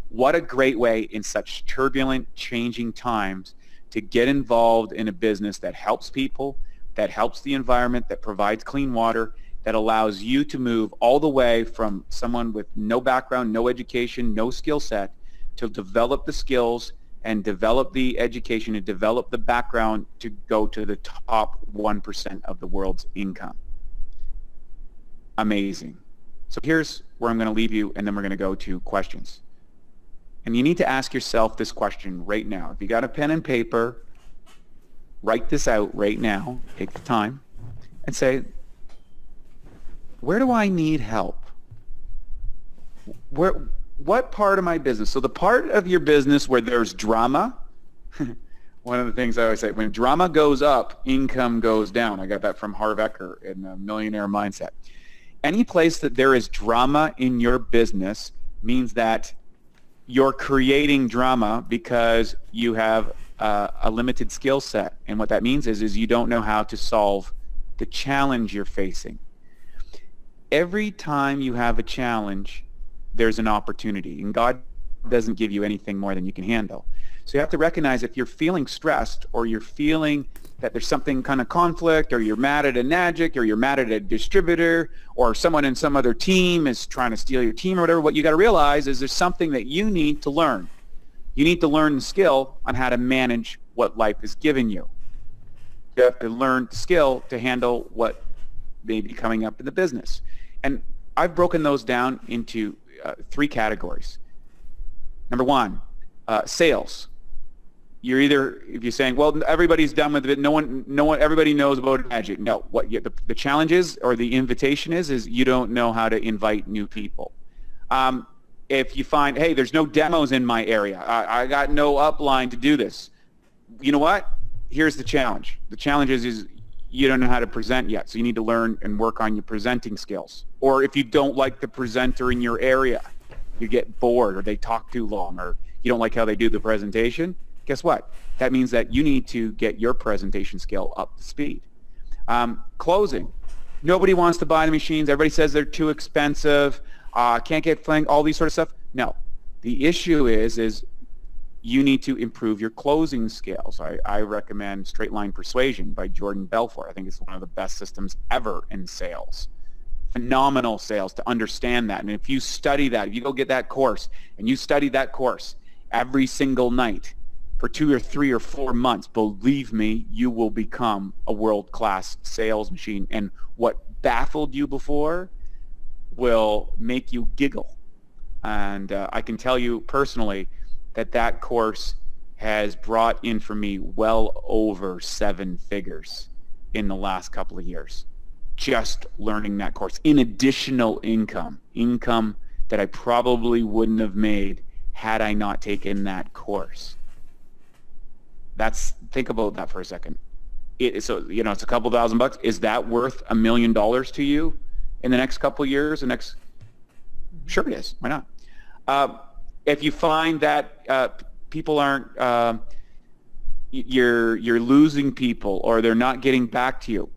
what a great way in such turbulent, changing times to get involved in a business that helps people, that helps the environment, that provides clean water, that allows you to move all the way from someone with no background, no education, no skill set, to develop the skills and develop the education and develop the background to go to the top 1% of the world's income. Amazing. So here's where I'm going to leave you, and then we're going to go to questions. And you need to ask yourself this question right now. If you got a pen and paper, write this out right now. Take the time and say, where do I need help? What part of my business? So the part of your business where there's drama, one of the things I always say, when drama goes up, income goes down. I got that from Harv Eker in the Millionaire Mindset. Any place that there is drama in your business means that you're creating drama because you have a limited skill set. And what that means is you don't know how to solve the challenge you're facing. Every time you have a challenge, there's an opportunity. And God doesn't give you anything more than you can handle. So you have to recognize if you're feeling stressed, or you're feeling that there's something kind of conflict, or you're mad at Enagic, or you're mad at a distributor, or someone in some other team is trying to steal your team or whatever, what you got to realize is there's something that you need to learn. You need to learn the skill on how to manage what life has given you. You have to learn the skill to handle what may be coming up in the business. And I've broken those down into 3 categories. Number 1, sales. you're either, if you're saying, well, everybody's done with it, everybody knows about Enagic. No, what the challenge is, or the invitation is you don't know how to invite new people. If you find, hey, there's no demos in my area, I got no upline to do this, you know what? Here's the challenge. The challenge is you don't know how to present yet, so you need to learn and work on your presenting skills. Or if you don't like the presenter in your area, you get bored, or they talk too long, or you don't like how they do the presentation, guess what? That means that you need to get your presentation skill up to speed. Closing. Nobody wants to buy the machines. Everybody says they're too expensive. Can't get flanked, all these sort of stuff. No. The issue is you need to improve your closing skills. I recommend Straight Line Persuasion by Jordan Belfort. I think it's one of the best systems ever in sales. Phenomenal sales, to understand that. And if you study that, if you go get that course and you study that course every single night for 2 or 3 or 4 months, believe me, you will become a world-class sales machine. And what baffled you before will make you giggle. And I can tell you personally that course has brought in for me well over 7 figures in the last couple of years. Just learning that course in additional income that I probably wouldn't have made had I not taken that course. Think about that for a second. It's a couple $1,000. Is that worth $1 million to you in the next couple of years? Sure it is. Why not? If you find that people aren't, you're losing people, or they're not getting back to you,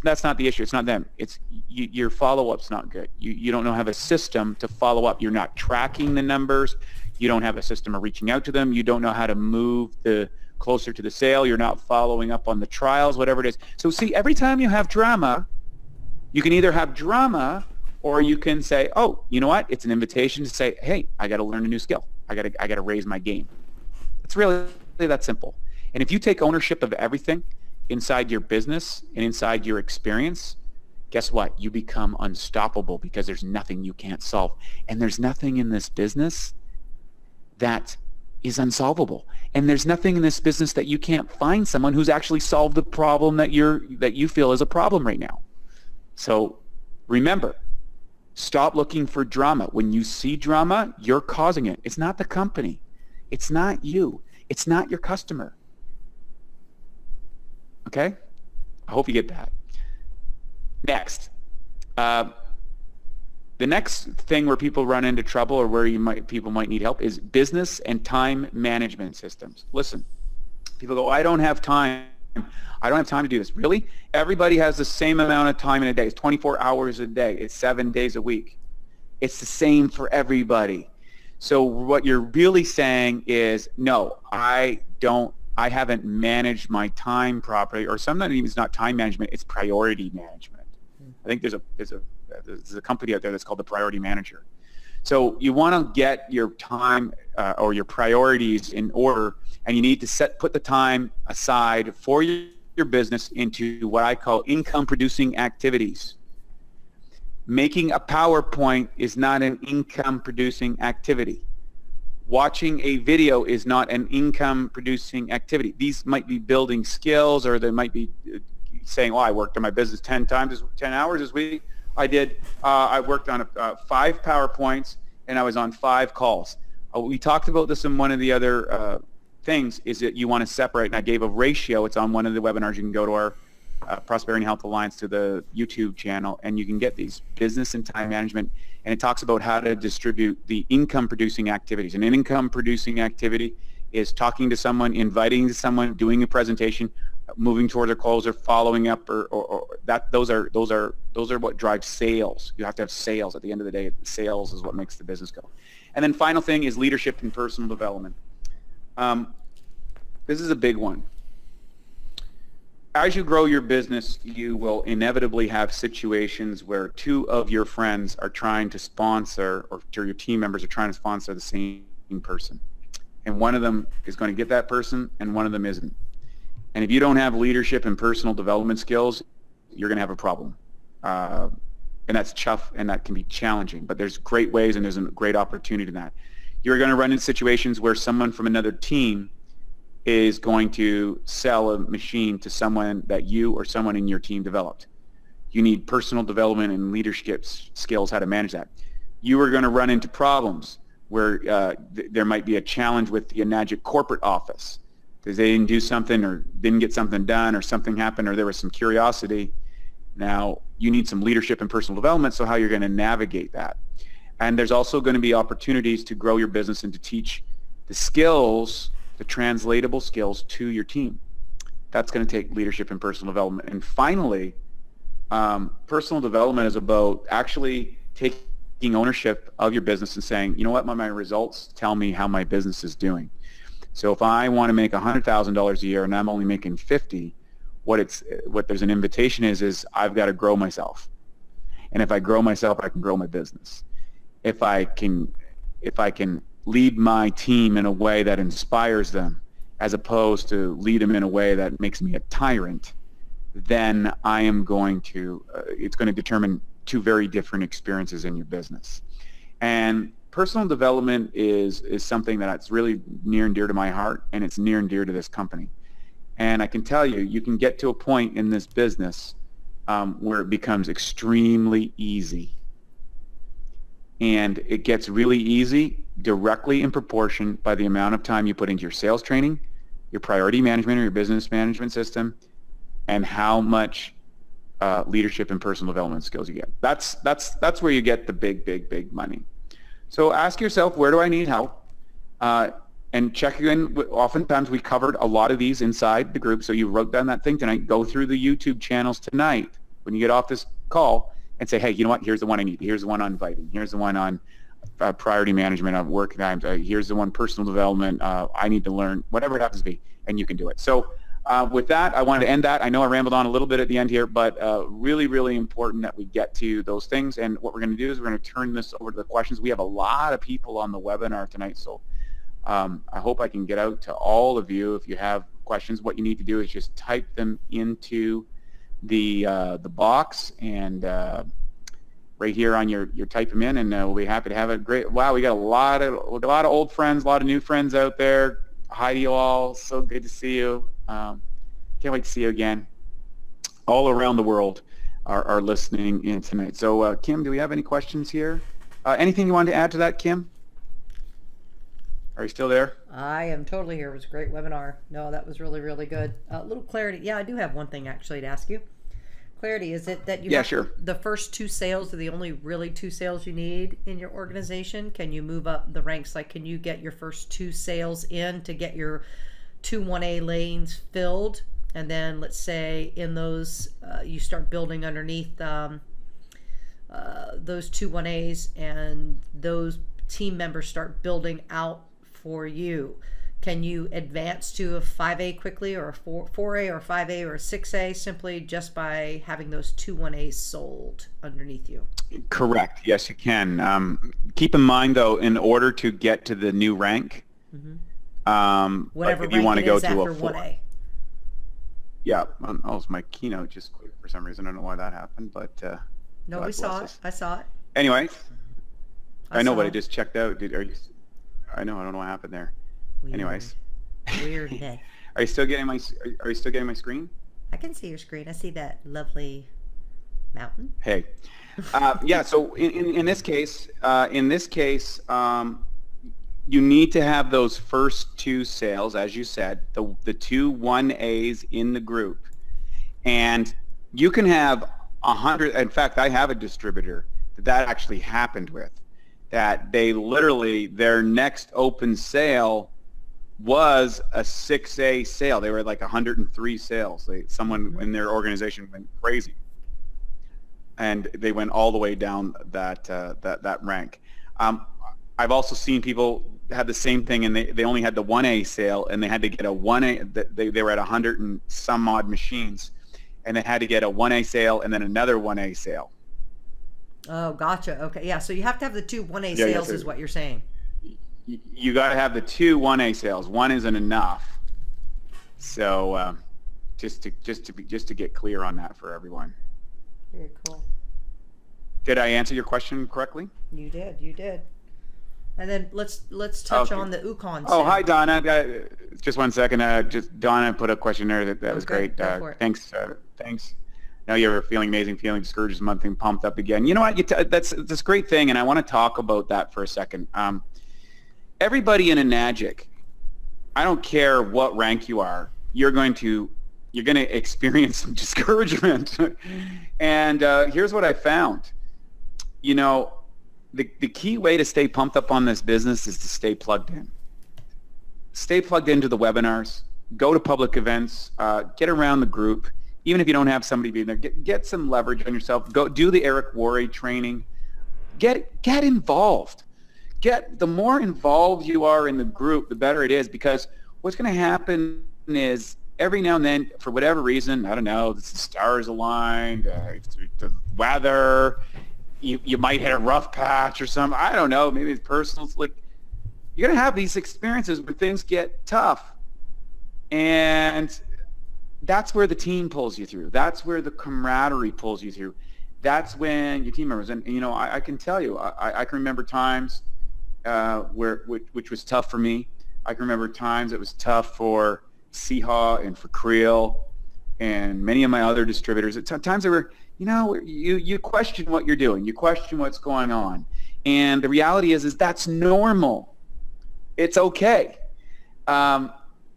that's not the issue. It's not them. It's your follow-up's not good. You don't have a system to follow up. You're not tracking the numbers. You don't have a system of reaching out to them. You don't know how to move closer to the sale. You're not following up on the trials, whatever it is. So see, every time you have drama, you can either have drama, or you can say, oh, you know what? It's an invitation to say, hey, I got to learn a new skill. I got to raise my game. It's really that simple. And if you take ownership of everything inside your business and inside your experience, guess what? You become unstoppable, because there's nothing you can't solve. And there's nothing in this business that is unsolvable. And there's nothing in this business that you can't find someone who's actually solved the problem that you feel is a problem right now. So remember, stop looking for drama. When you see drama, you're causing it. It's not the company. It's not you. It's not your customer. Okay? I hope you get that. Next. The next thing where people run into trouble, or where people might need help, is business and time management systems. Listen, people go, I don't have time. I don't have time to do this. Really? Everybody has the same amount of time in a day. It's 24 hours a day. It's 7 days a week. It's the same for everybody. So what you're really saying is, no, I haven't managed my time properly, or sometimes even it's not time management, it's priority management. I think there's a company out there that's called the Priority Manager. So you want to get your time or your priorities in order, and you need to put the time aside for your business into what I call income-producing activities. Making a PowerPoint is not an income-producing activity. Watching a video is not an income-producing activity. These might be building skills, or they might be saying, "Oh, I worked on my business 10 hours this week." I worked on 5 PowerPoints, and I was on 5 calls. We talked about this in one of the other things, is that you want to separate, and I gave a ratio. It's on one of the webinars. You can go to our Prosperity and Health Alliance, to the YouTube channel, and you can get these business and time management, and it talks about how to distribute the income-producing activities. And an income-producing activity is talking to someone, inviting to someone, doing a presentation, moving towards a close, or following up, or that. Those are what drives sales. You have to have sales. At the end of the day, sales is what makes the business go. And then final thing is leadership and personal development. This is a big one. As you grow your business, you will inevitably have situations where 2 of your friends are trying to sponsor, or 2 of your team members are trying to sponsor the same person. And one of them is going to get that person, and one of them isn't. And if you don't have leadership and personal development skills, you're going to have a problem. And that's tough, and that can be challenging. But there's great ways, and there's a great opportunity in that. You're going to run into situations where someone from another team is going to sell a machine to someone that you or someone in your team developed. You need personal development and leadership skills, how to manage that. You are going to run into problems where there might be a challenge with the Enagic corporate office because they didn't do something or didn't get something done or something happened or there was some curiosity. Now, you need some leadership and personal development, so how you're going to navigate that. And there's also going to be opportunities to grow your business and to teach the skills, the translatable skills to your team. That's going to take leadership and personal development. And finally, personal development is about actually taking ownership of your business and saying, you know what, my results tell me how my business is doing. So if I want to make $100,000 a year and I'm only making 50, what there's an invitation is I've got to grow myself. And if I grow myself, I can grow my business. If I can lead my team in a way that inspires them as opposed to lead them in a way that makes me a tyrant, then I am going to, it's going to determine two very different experiences in your business. And personal development is something that's really near and dear to my heart, and it's near and dear to this company. And I can tell you, you can get to a point in this business where it becomes extremely easy. And it gets really easy directly in proportion by the amount of time you put into your sales training, your priority management or your business management system, and how much leadership and personal development skills you get. That's where you get the big money. So ask yourself, where do I need help? And check in. Oftentimes we covered a lot of these inside the group, so you wrote down that thing tonight. Go through the YouTube channels tonight when you get off this call and say, hey, you know what, here's the one I need. Here's the one on inviting. Here's the one on priority management of work times. Here's the one personal development. I need to learn, whatever it happens to be, and you can do it. So with that, I wanted to end that. I know I rambled on a little bit at the end here, but really, really important that we get to those things. And what we're going to do is we're going to turn this over to the questions. We have a lot of people on the webinar tonight, so I hope I can get out to all of you. If you have questions, what you need to do is just type them into the box and right here on your type them in, and we'll be happy to have it. Great! Wow, we got a lot of old friends, a lot of new friends out there. Hi to you all. So good to see you. Can't wait to see you again. All around the world are listening in tonight. So Kim, do we have any questions here? Anything you wanted to add to that, Kim? Are you still there? I am totally here. It was a great webinar. No, that was really, really good. A little clarity. Yeah, I do have one thing actually to ask you. Clarity, is it that you have sure. The first two sales are the only really two sales you need in your organization? Can you move up the ranks? Like, can you get your first two sales in to get your 2 1A lanes filled? And then let's say in those, you start building underneath those 2 1As, and those team members start building out for you. Can you advance to a 5A quickly, or a 4A or 5A or a 6A simply just by having those 2 1As sold underneath you? Correct. Yes, you can. Keep in mind, though, in order to get to the new rank, whatever if you want to go to after a 4. 1A. Yeah. Oh, my keynote just quit for some reason. I don't know why that happened, but no, we saw it. I saw it. Anyway, I know, but it it. just checked out. I know. I don't know what happened there. Weird. Anyways, Weird day. Are you still getting my screen? I can see your screen. I see that lovely mountain. Hey, yeah. So in this case, you need to have those first two sales, as you said, the 2 1As in the group, and you can have 100. In fact, I have a distributor that actually happened with. That they literally, their next open sale was a 6A sale. They were like 103 sales. Someone in their organization went crazy, and they went all the way down that rank. I've also seen people have the same thing, and they only had the 1A sale, and they had to get a 1A. They were at 100 and some odd machines, and they had to get a 1A sale and then another 1A sale. Oh, gotcha. Okay, yeah. So you have to have the 2 1A sales, is what you're saying. You got to have the 2 1A sales. One isn't enough. So just to get clear on that for everyone. Very cool. Did I answer your question correctly? You did. You did. And then let's touch on the Ukon Oh, sale. hi, Donna. Just 1 second. Just Donna put a question there that was great. Go for it. Thanks. Thanks. Now you're feeling amazing, feeling discouraged this month and pumped up again. You know what? That's a great thing, and I want to talk about that for a second. Everybody in Enagic, I don't care what rank you are, you're going to experience some discouragement. And here's what I found. You know, the key way to stay pumped up on this business is to stay plugged in. Stay plugged into the webinars, go to public events, get around the group, even if you don't have somebody being there, get some leverage on yourself, go do the Eric Worre training, get involved. The more involved you are in the group, the better it is, because what's going to happen is every now and then, for whatever reason, I don't know, the stars aligned, the weather, you might hit a rough patch or something. I don't know. Maybe it's personal. Like, you're going to have these experiences where things get tough. And that's where the team pulls you through. That's where the camaraderie pulls you through. That's when your team members, and you know, I can tell you, I can remember times which was tough for me. I can remember times it was tough for Seehaw and for Creel and many of my other distributors. At times they were, you know, you question what you're doing. You question what's going on. And the reality is that's normal. It's okay.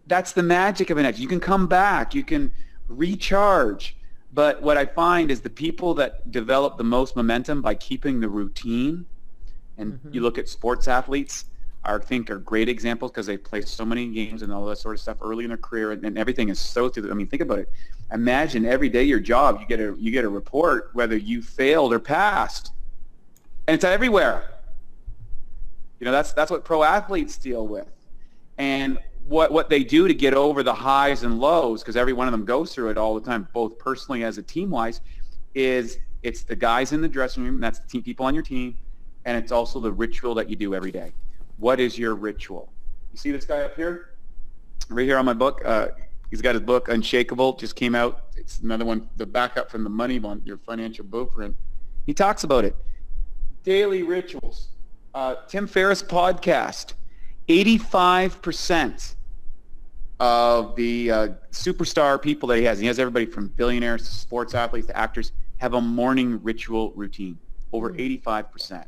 That's the magic of Enagic. You can come back. You can recharge. But what I find is the people that develop the most momentum by keeping the routine, and you look at sports athletes, I think are great examples because they play so many games and all that sort of stuff early in their career, and everything is so through. I mean, think about it. Imagine every day your job, you get a report whether you failed or passed, and it's everywhere. You know, that's what pro athletes deal with, and what they do to get over the highs and lows, because every one of them goes through it all the time, both personally as a team-wise, is it's the guys in the dressing room, that's the team people on your team, and it's also the ritual that you do every day. What is your ritual? You see this guy up here? Right here on my book. He's got his book, Unshakable, just came out. It's another one, the backup from the Money One, your financial blueprint. He talks about it. Daily rituals. Tim Ferriss podcast. 85% of the superstar people that he has everybody from billionaires to sports athletes to actors, have a morning ritual routine. Over 85%.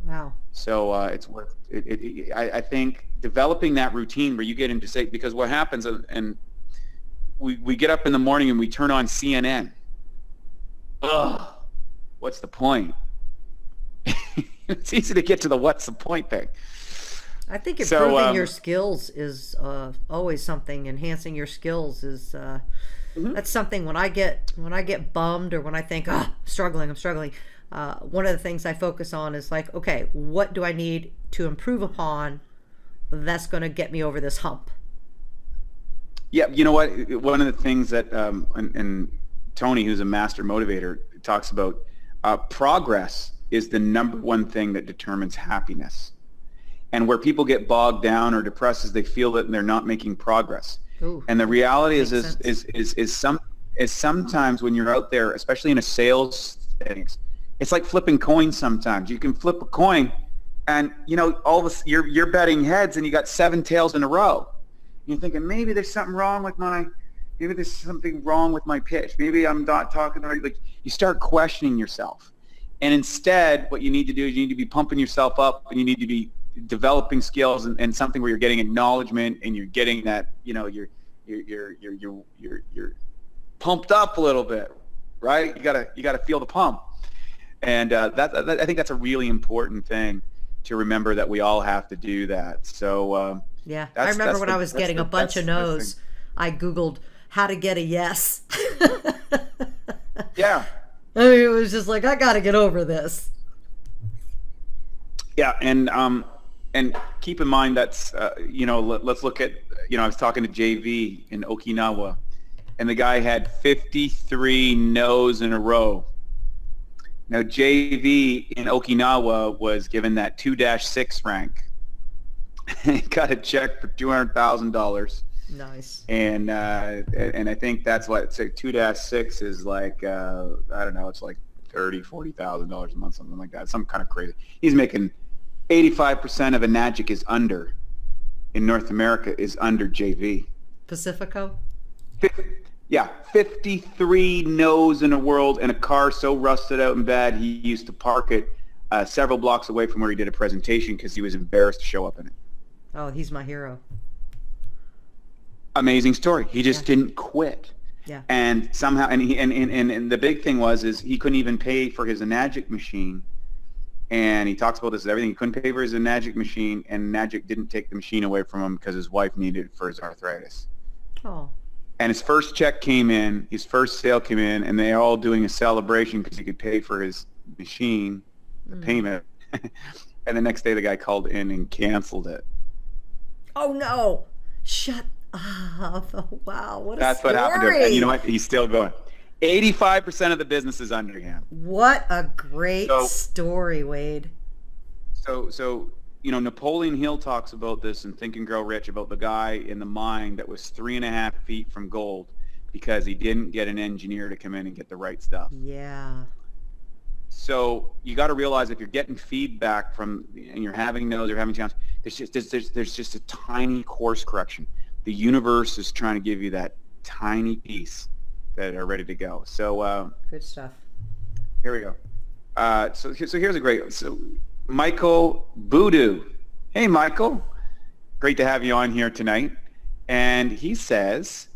Wow. So it's worth it. I think developing that routine where you get into say, because what happens, and we get up in the morning and we turn on CNN. Ugh, what's the point? It's easy to get to the what's the point thing. I think improving your skills is always something. Enhancing your skills is that's something. When I get bummed, or when I think, I'm struggling. One of the things I focus on is like, okay, what do I need to improve upon that's going to get me over this hump? Yeah, you know what? One of the things that and Tony, who's a master motivator, talks about, progress is the number one thing that determines happiness. And where people get bogged down or depressed is they feel that they're not making progress. Ooh, and the reality is sometimes when you're out there, especially in a sales setting, it's like flipping coins sometimes. You can flip a coin and, you know, all this, you're betting heads and you got 7 tails in a row. You're thinking, maybe there's something wrong with my pitch. Maybe I'm not talking the right, like, you start questioning yourself. And instead, what you need to do is you need to be pumping yourself up, and you need to be developing skills and something where you're getting acknowledgement and you're getting that, you know, you're pumped up a little bit, right? You gotta feel the pump. And I think that's a really important thing to remember, that we all have to do that. So yeah, I remember when I was getting a bunch of no's, I Googled how to get a yes. Yeah. I mean, it was just like, I got to get over this. Yeah, and keep in mind that's you know, let's look at, you know, I was talking to JV in Okinawa, and the guy had 53 no's in a row. Now, JV in Okinawa was given that 2-6 rank. He got a check for $200,000. Nice. And I think that's what, so 2-6 is like, I don't know, it's like $30,000, $40,000 a month, something like that. Some kind of crazy. He's making 85% of Enagic is under, in North America, is under JV. Pacifico? Yeah, 53 no's in the world, and a car so rusted out and bad he used to park it several blocks away from where he did a presentation because he was embarrassed to show up in it. Oh, he's my hero. Amazing story. He just didn't quit. Yeah. And somehow, and the big thing is he couldn't even pay for his Enagic machine. And he talks about this and everything. He couldn't pay for his Enagic machine, and Enagic didn't take the machine away from him because his wife needed it for his arthritis. Oh. And his first check came in, his first sale came in, and they're all doing a celebration because he could pay for his machine, the payment. And the next day the guy called in and canceled it. Oh no! Shut up! Wow, what a That's story. what happened to him. And you know what? He's still going. 85% of the business is under him. What a great story, Wade. So Napoleon Hill talks about this in Think and Grow Rich, about the guy in the mine that was 3.5 feet from gold because he didn't get an engineer to come in and get the right stuff. Yeah. So you got to realize if you're getting feedback from, and you're having no's or having challenges, there's just a tiny course correction. The universe is trying to give you that tiny piece that are ready to go. So good stuff. Here we go. So here's a great. So Michael Boodoo. Hey, Michael. Great to have you on here tonight. And he says,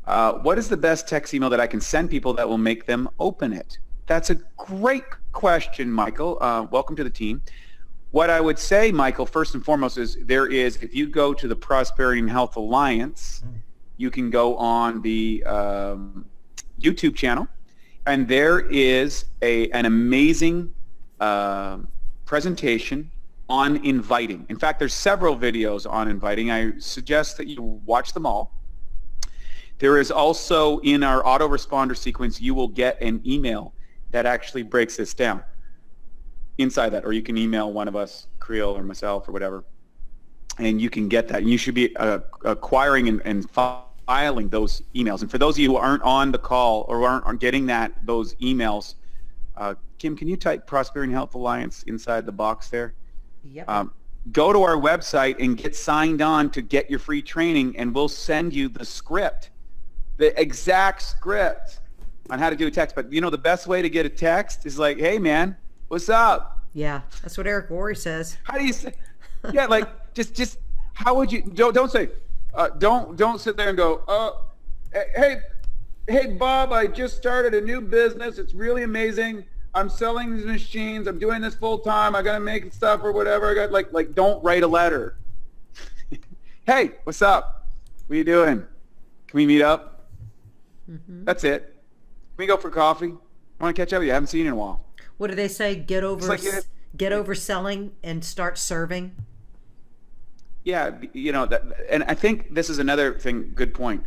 what is the best text email that I can send people that will make them open it? That's a great question, Michael. Welcome to the team. What I would say, Michael, first and foremost is if you go to the Prosperity and Health Alliance, you can go on the YouTube channel, and there is an amazing presentation on inviting. In fact, there's several videos on inviting. I suggest that you watch them all. There is also, in our autoresponder sequence, you will get an email that actually breaks this down inside that, or you can email one of us, Creel or myself or whatever, and you can get that. And you should be acquiring and filing those emails. And for those of you who aren't on the call or aren't getting those emails, Kim, can you type Prosperity and Health Alliance inside the box there? Yep. Go to our website and get signed on to get your free training, and we'll send you the script, the exact script on how to do a text. But the best way to get a text is like, hey man, what's up? Yeah, that's what Eric Worre says. How do you say? Yeah, like just how would you? Don't say. Don't sit there and go. Hey Bob, I just started a new business. It's really amazing. I'm selling these machines. I'm doing this full time. I gotta make stuff or whatever. I got like don't write a letter. Hey, what's up? What are you doing? Can we meet up? Mm-hmm. That's it. Can we go for coffee? I want to catch up with you. I haven't seen you in a while. What do they say? Get over selling and start serving. Yeah, and I think this is another thing. Good point.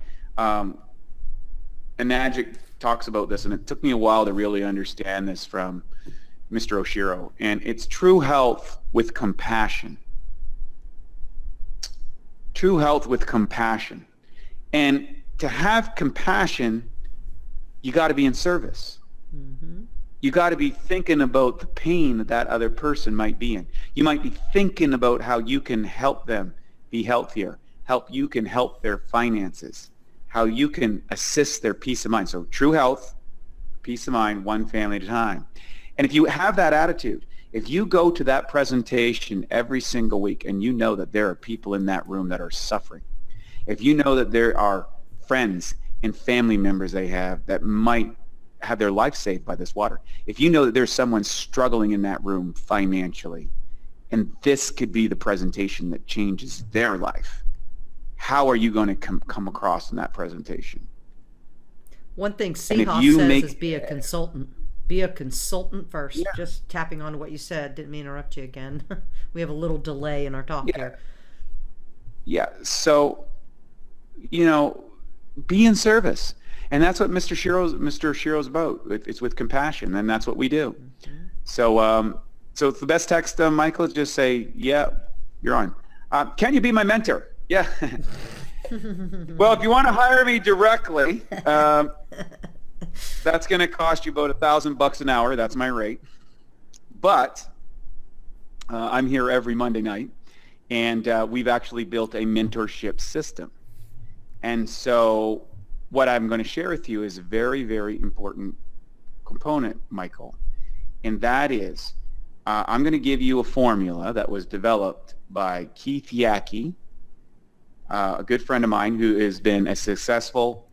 Enagic talks about this, and it took me a while to really understand this from Mr. Oshiro. And it's true health with compassion. True health with compassion. And to have compassion, you got to be in service. Mm-hmm. You got to be thinking about the pain that other person might be in. You might be thinking about how you can help them be healthier, you can help their finances, how you can assist their peace of mind. So true health, peace of mind, one family at a time. And if you have that attitude, if you go to that presentation every single week and you know that there are people in that room that are suffering, if you know that there are friends and family members they have that might have their life saved by this water, if you know that there's someone struggling in that room financially, and this could be the presentation that changes their life, how are you going to come across in that presentation? One thing Seehoff says is be a consultant. Be a consultant first. Yeah. Just tapping on to what you said. Didn't mean to interrupt you again. We have a little delay in our talk here. Yeah. So, be in service. And that's what Mr. Shiro's about. It's with compassion, and that's what we do. Mm-hmm. So the best text, Michael, is just say, yeah, you're on. Can you be my mentor? Yeah. Well, if you want to hire me directly, that's going to cost you about $1,000 an hour. That's my rate. But I'm here every Monday night, and we've actually built a mentorship system. And so what I'm going to share with you is a very, very important component, Michael, and that is I'm going to give you a formula that was developed by Keith Yackey, a good friend of mine who has been a successful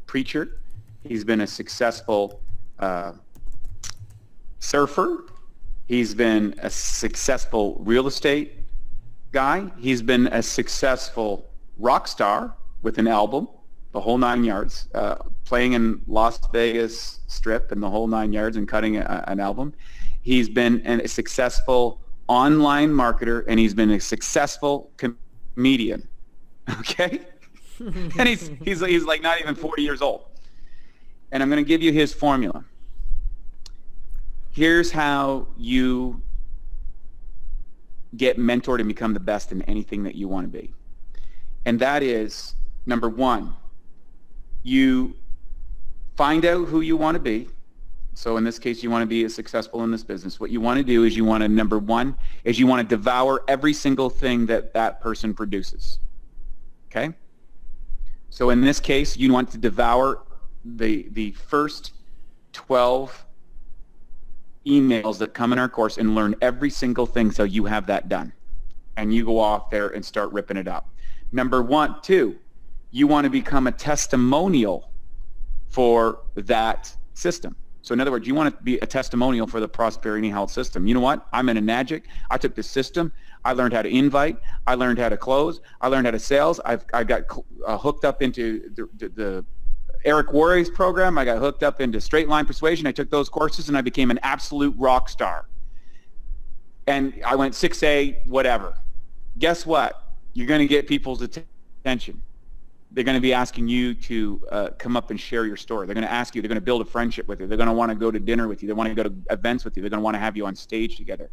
preacher. He's been a successful surfer. He's been a successful real estate guy. He's been a successful rock star with an album, the whole 9 yards, playing in Las Vegas Strip and the whole 9 yards and cutting an album. He's been a successful online marketer, and he's been a successful comedian. Okay? And he's like not even 40 years old. And I'm going to give you his formula. Here's how you get mentored and become the best in anything that you want to be. And that is, number one, you find out who you want to be. So in this case, you want to be successful in this business. What you want to do is you want to, number one, is you want to devour every single thing that that person produces. Okay? So in this case, you want to devour the first 12 emails that come in our course and learn every single thing so you have that done. And you go off there and start ripping it up. Number one, two, you want to become a testimonial for that system. So in other words, you want to be a testimonial for the prosperity and health system. You know what? I'm an Enagic. I took this system. I learned how to invite. I learned how to close. I learned how to sales. I got hooked up into the Eric Worre's program. I got hooked up into straight line persuasion. I took those courses and I became an absolute rock star. And I went 6A, whatever. Guess what? You're going to get people's attention. They're going to be asking you to come up and share your story. They're going to ask you. They're going to build a friendship with you. They're going to want to go to dinner with you. They want to go to events with you. They're going to want to have you on stage together.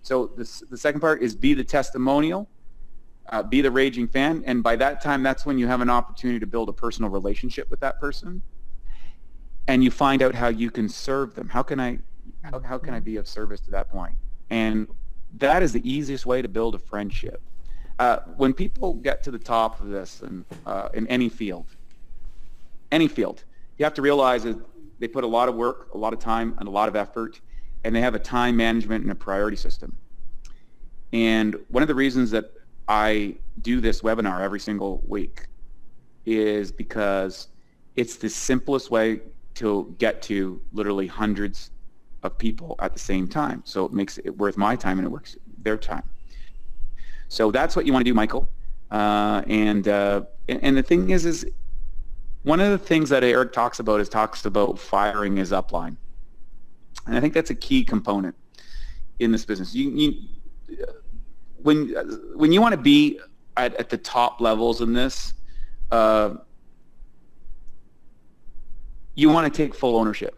So the second part is be the testimonial, be the raging fan, and by that time, that's when you have an opportunity to build a personal relationship with that person, and you find out how you can serve them. How can I be of service to that point? And that is the easiest way to build a friendship. When people get to the top of this in any field, you have to realize that they put a lot of work, a lot of time, and a lot of effort, and they have a time management and a priority system. And one of the reasons that I do this webinar every single week is because it's the simplest way to get to literally hundreds of people at the same time. So it makes it worth my time and it works their time. So that's what you want to do, Michael. And the thing is one of the things that Eric talks about firing his upline. And I think that's a key component in this business. When you want to be at the top levels in this, you want to take full ownership.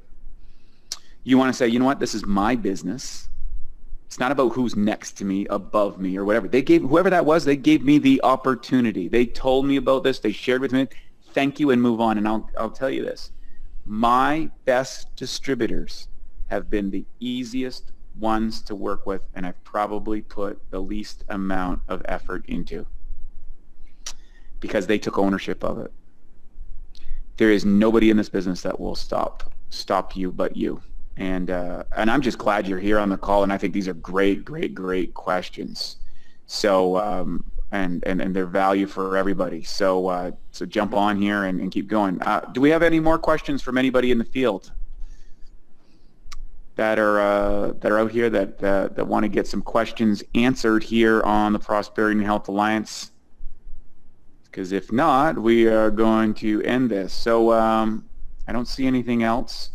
You want to say, you know what, this is my business. It's not about who's next to me, above me, or whatever. Whoever that was, they gave me the opportunity. They told me about this. They shared with me. Thank you, and move on. And I'll tell you this. My best distributors have been the easiest ones to work with, and I've probably put the least amount of effort into because they took ownership of it. There is nobody in this business that will stop you but you. And I'm just glad you're here on the call, and I think these are great questions. So and they're value for everybody. So so jump on here and keep going. Do we have any more questions from anybody in the field that are out here that want to get some questions answered here on the Prosperity and Health Alliance? Because if not, we are going to end this. So I don't see anything else.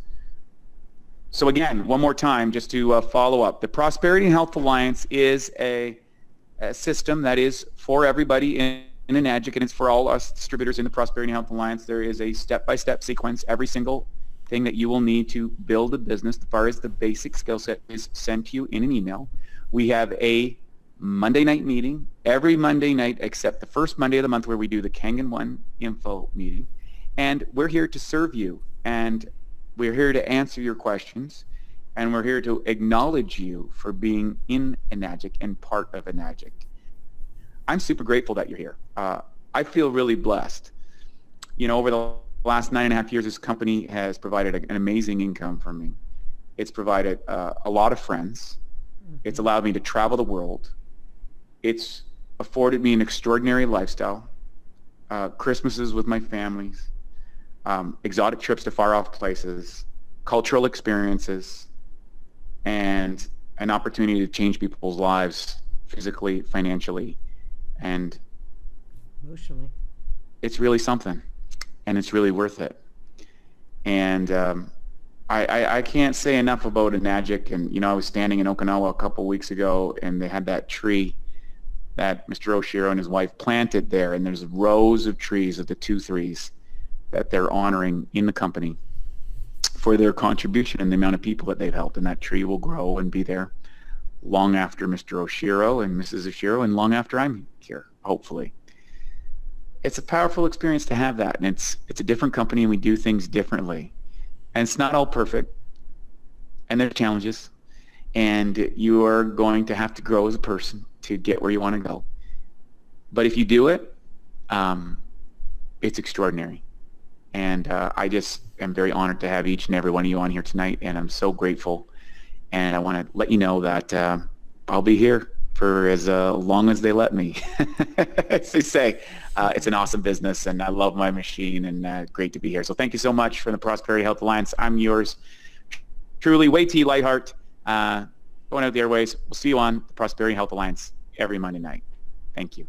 So again, one more time, just to follow up, the Prosperity and Health Alliance is a system that is for everybody in Enagic, and it's for all us distributors in the Prosperity and Health Alliance. There is a step-by-step sequence. Every single thing that you will need to build a business, as far as the basic skill set, is sent to you in an email. We have a Monday night meeting every Monday night except the first Monday of the month, where we do the KANGEN 1 info meeting. And we're here to serve you, and we're here to answer your questions. and we're here to acknowledge you for being in Enagic and part of Enagic. I'm super grateful that you're here. I feel really blessed. You know, over the last 9.5 years, this company has provided an amazing income for me. It's provided a lot of friends. It's allowed me to travel the world. It's afforded me an extraordinary lifestyle, Christmases with my families, exotic trips to far-off places, cultural experiences, and an opportunity to change people's lives physically, financially, and emotionally. It's really something, and it's really worth it. And I can't say enough about Enagic. And, you know, I was standing in Okinawa a couple weeks ago, and they had that tree that Mr. Oshiro and his wife planted there, and there's rows of trees of the 2-3s that they're honoring in the company for their contribution and the amount of people that they've helped. And that tree will grow and be there long after Mr. Oshiro and Mrs. Oshiro, and long after I'm here, hopefully. It's a powerful experience to have that, and it's a different company, and we do things differently. And it's not all perfect, and there are challenges, and you are going to have to grow as a person to get where you want to go. But if you do it, it's extraordinary. And I just am very honored to have each and every one of you on here tonight, and I'm so grateful. And I want to let you know that I'll be here for as long as they let me. As they say, it's an awesome business, and I love my machine, and great to be here. So thank you so much for the Prosperity Health Alliance. I'm yours truly, Wei T. Lightheart, going out the airways. We'll see you on the Prosperity Health Alliance every Monday night. Thank you.